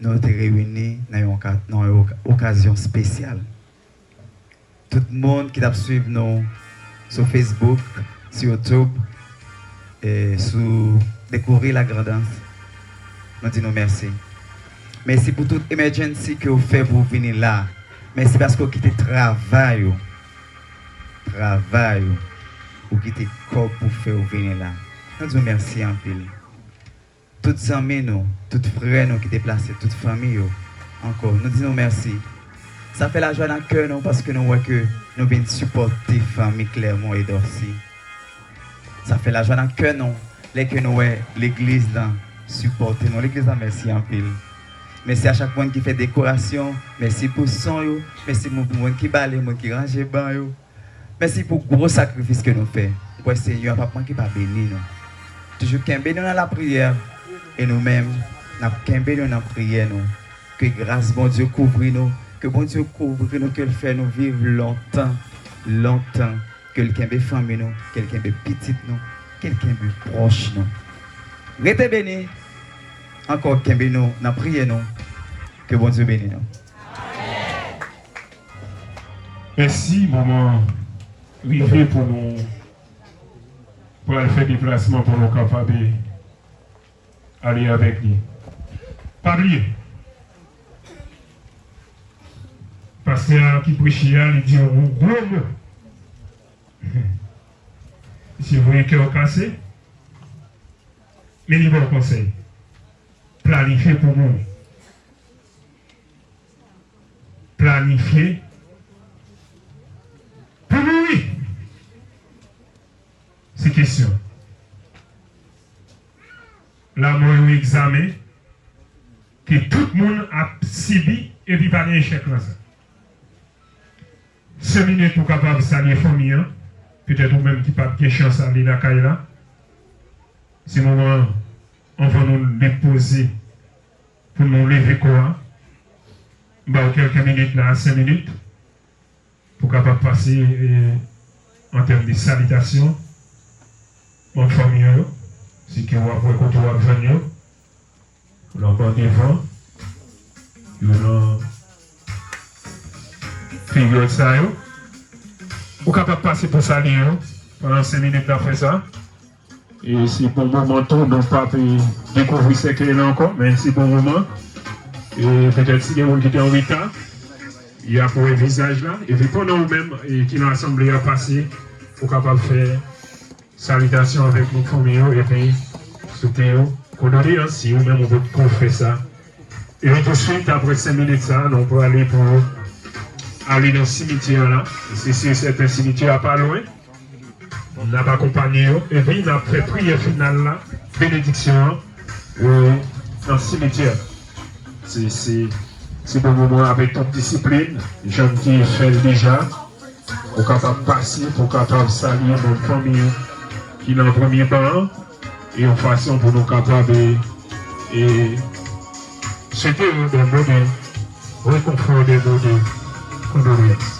nous sommes réunis dans une occasion spéciale. Tout le monde qui t'a suivi nous sur Facebook, sur YouTube, et sur découvrir la grandeur, nous disons merci. Merci pour toute émergence que vous faites pour venir là. Merci parce que vous quittez travail, vous quittez corps pour faire venir là. Nous disons merci en pile. Toutes amis, toutes frères qui étaient placés, toute famille, encore, nous disons merci. Ça fait la joie dans le cœur parce que nous voyons que nous venons supporter la famille Clermont et d'Orsi. Ça fait la joie dans le cœur les que nous voyons l'église supporter nous. L'église, merci en pile. Merci à chaque monde qui fait décoration. Merci pour son. Merci pour le monde qui balaye, qui range les bancs. Merci pour le gros sacrifice que nous faisons. Pour le Seigneur, papa qui va bénir nous. Toujours qu'un béni dans la prière. Et nous-mêmes, nous qu'un béni dans la prière. Que grâce, bon Dieu, couvre nous. Que bon Dieu couvre nous, que le fait nous vivre longtemps. Que le qu'un famille nous, quelqu'un de petit nous, quelqu'un de proche nous. Restez bénis. Encore qu'un béni nous, nous prions. Que bon Dieu bénisse nous. Merci, maman. Rivé pour nous. Pour aller faire des déplacements pour nous capables d'aller avec lui. Pas oublier. Pasteur qui prêchait, il dit un gros mot. Si vous voyez qu'il est cassé, mais il va au conseil. Planifier pour nous. Planifier pour nous, oui. C'est question. Là, moi, un examen que tout le monde a subi et puis pas d'échec là. 5 minutes pour capable de saluer la famille, peut-être ou même qui n'a pas de chance d'aller dans la caille là. C'est le moment on va nous déposer pour nous lever quoi. Quelques minutes là, 5 minutes, pour capable passer en termes de salutation. Mon famille, c'est que vous avez côté vous venir, vous l'avez devant, vous l'avez figure ça, vous êtes capable de passer pour saluer pendant 5 minutes d'après ça. Et c'est bon moment tout, donc pas découvrir ce qu'il y a encore, mais c'est bon moment. Et peut-être si il y a quelqu'un qui est en retard, il y a pour le visage là, et puis pendant vous-même, qui l'ont assemblé à passer, vous êtes capable de faire salutation avec nos familles, et puis souhaiter condoléances si vous-même vous pouvez faire ça. Et tout de suite, après 5 minutes, ça, on peut aller dans le cimetière là. C'est un cimetière pas loin. On a accompagné, et puis on a fait prière finale là, bénédiction dans le cimetière. C'est bon moment avec toute discipline, les gens qui font déjà, pour capable passer, pour capable saluer notre famille qui est dans le premier banc, et en façon pour nous capables et c'était des mots de réconfort, des mots de condoléances.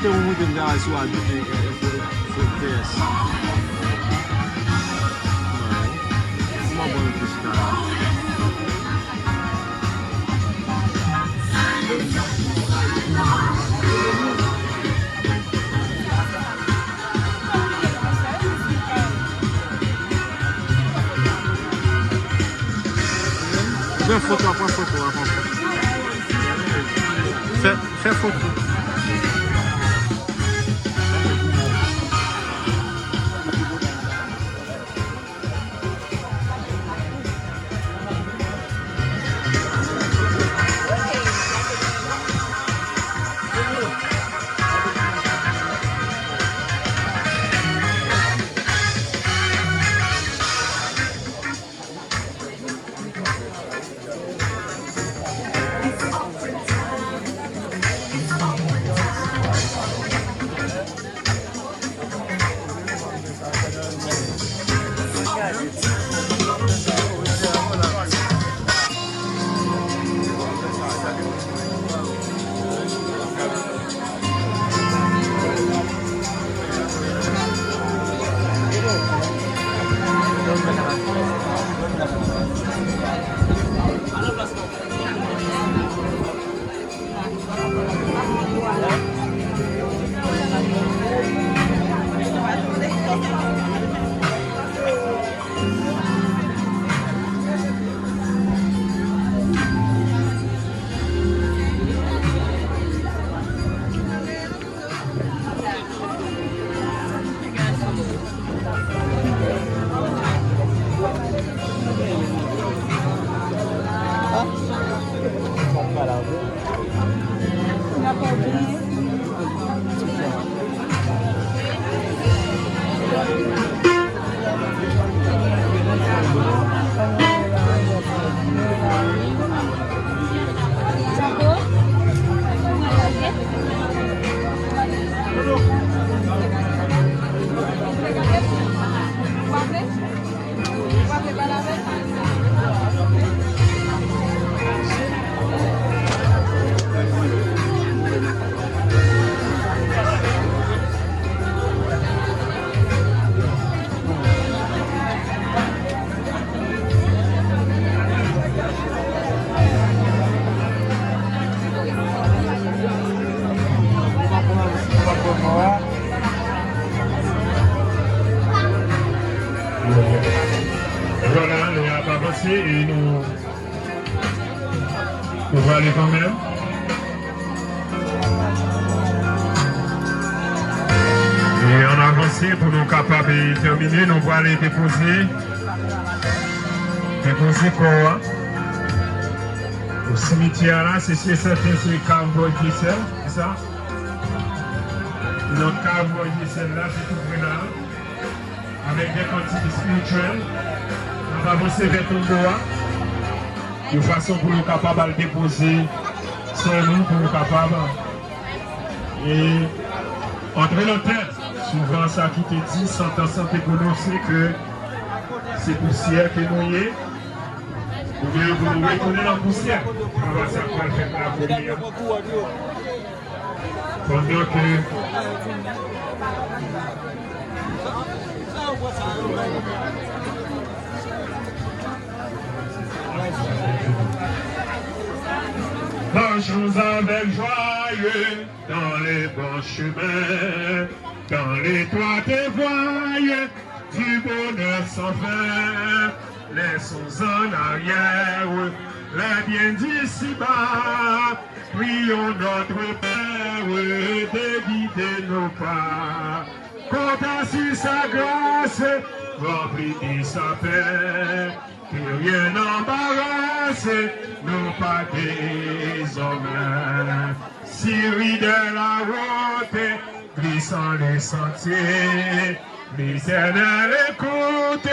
Muito legal a sua PS. Uma boa eletricidade. Fais photo, après photo, avant. Fais photo. avancer et nous va aller quand même. Et on avance pour nous capables de terminer, nous allons aller déposer quoi au cimetière là, c'est certain, c'est Cowboy Diesel, c'est ça? Notre Cowboy Diesel là, c'est tout près là, avec des quantités spirituelles. On va avancer vers ton doigt, de façon pour nous capables de déposer sur nous, pour nous capables. Et entrer dans la tête, souvent ça qui te dit, sans te prononcer que c'est poussière que nous y est. Ou bien vous nous reconnaissez la poussière. On va savoir faire la première. Pendant que marchons avec joyeux dans les bons chemins, dans les toits des voies du bonheur sans fin. Laissons en arrière les biens d'ici-bas, prions notre Père de guider nos pas. Comptons sur sa grâce, remplis de sa paix, que rien n'embarrasse, nos pas désormais. Syrie de la route, glissant les sentiers, l'Éternel écoute,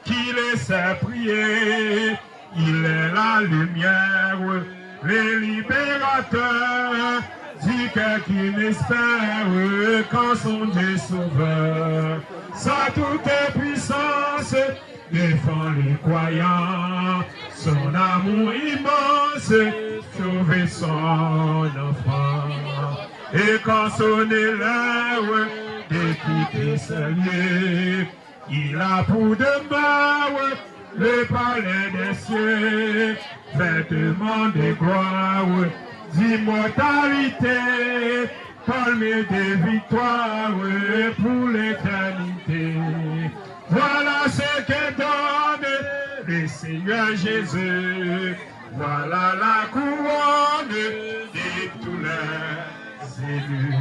qui laisse prier, il est la lumière, le libérateur, du cœur qui m'espère quand son Dieu sauveur, sa toute puissance défend les croyants, son amour immense, sauver son enfant, et quand sonne l'heure de quitter ce lieu, il a pour demeure le palais des cieux, vêtements de gloire, d'immortalité, palme de victoire pour l'éternité. Voilà ce que donne le Seigneur Jésus, voilà la couronne de tous les élus.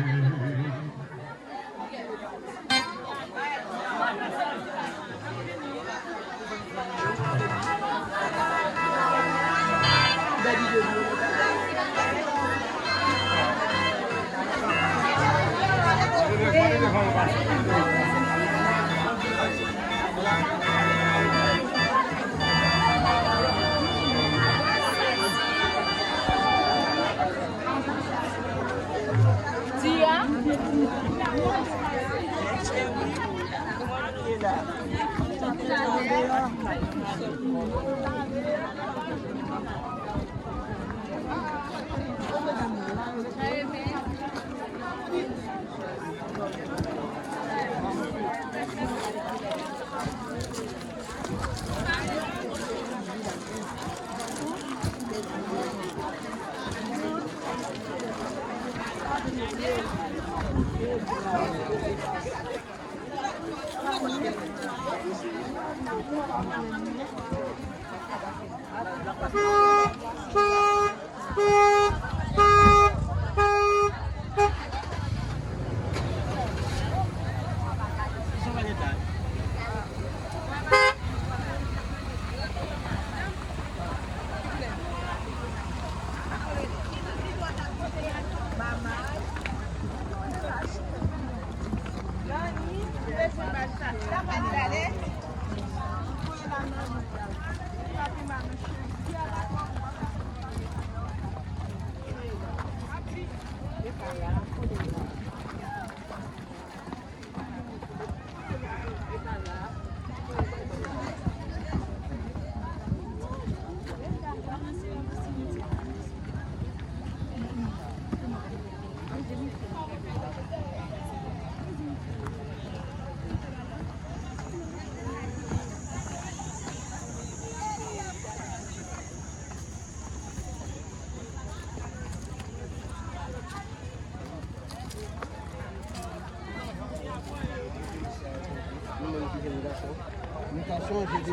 Nous avons changé de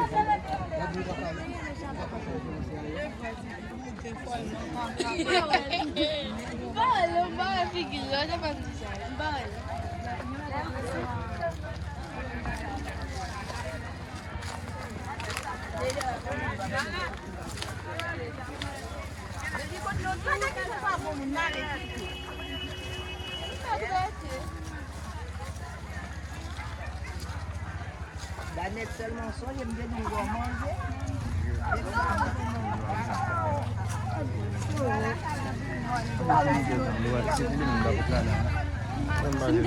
La net seulement ça, il me dit qu'on va manger. Ini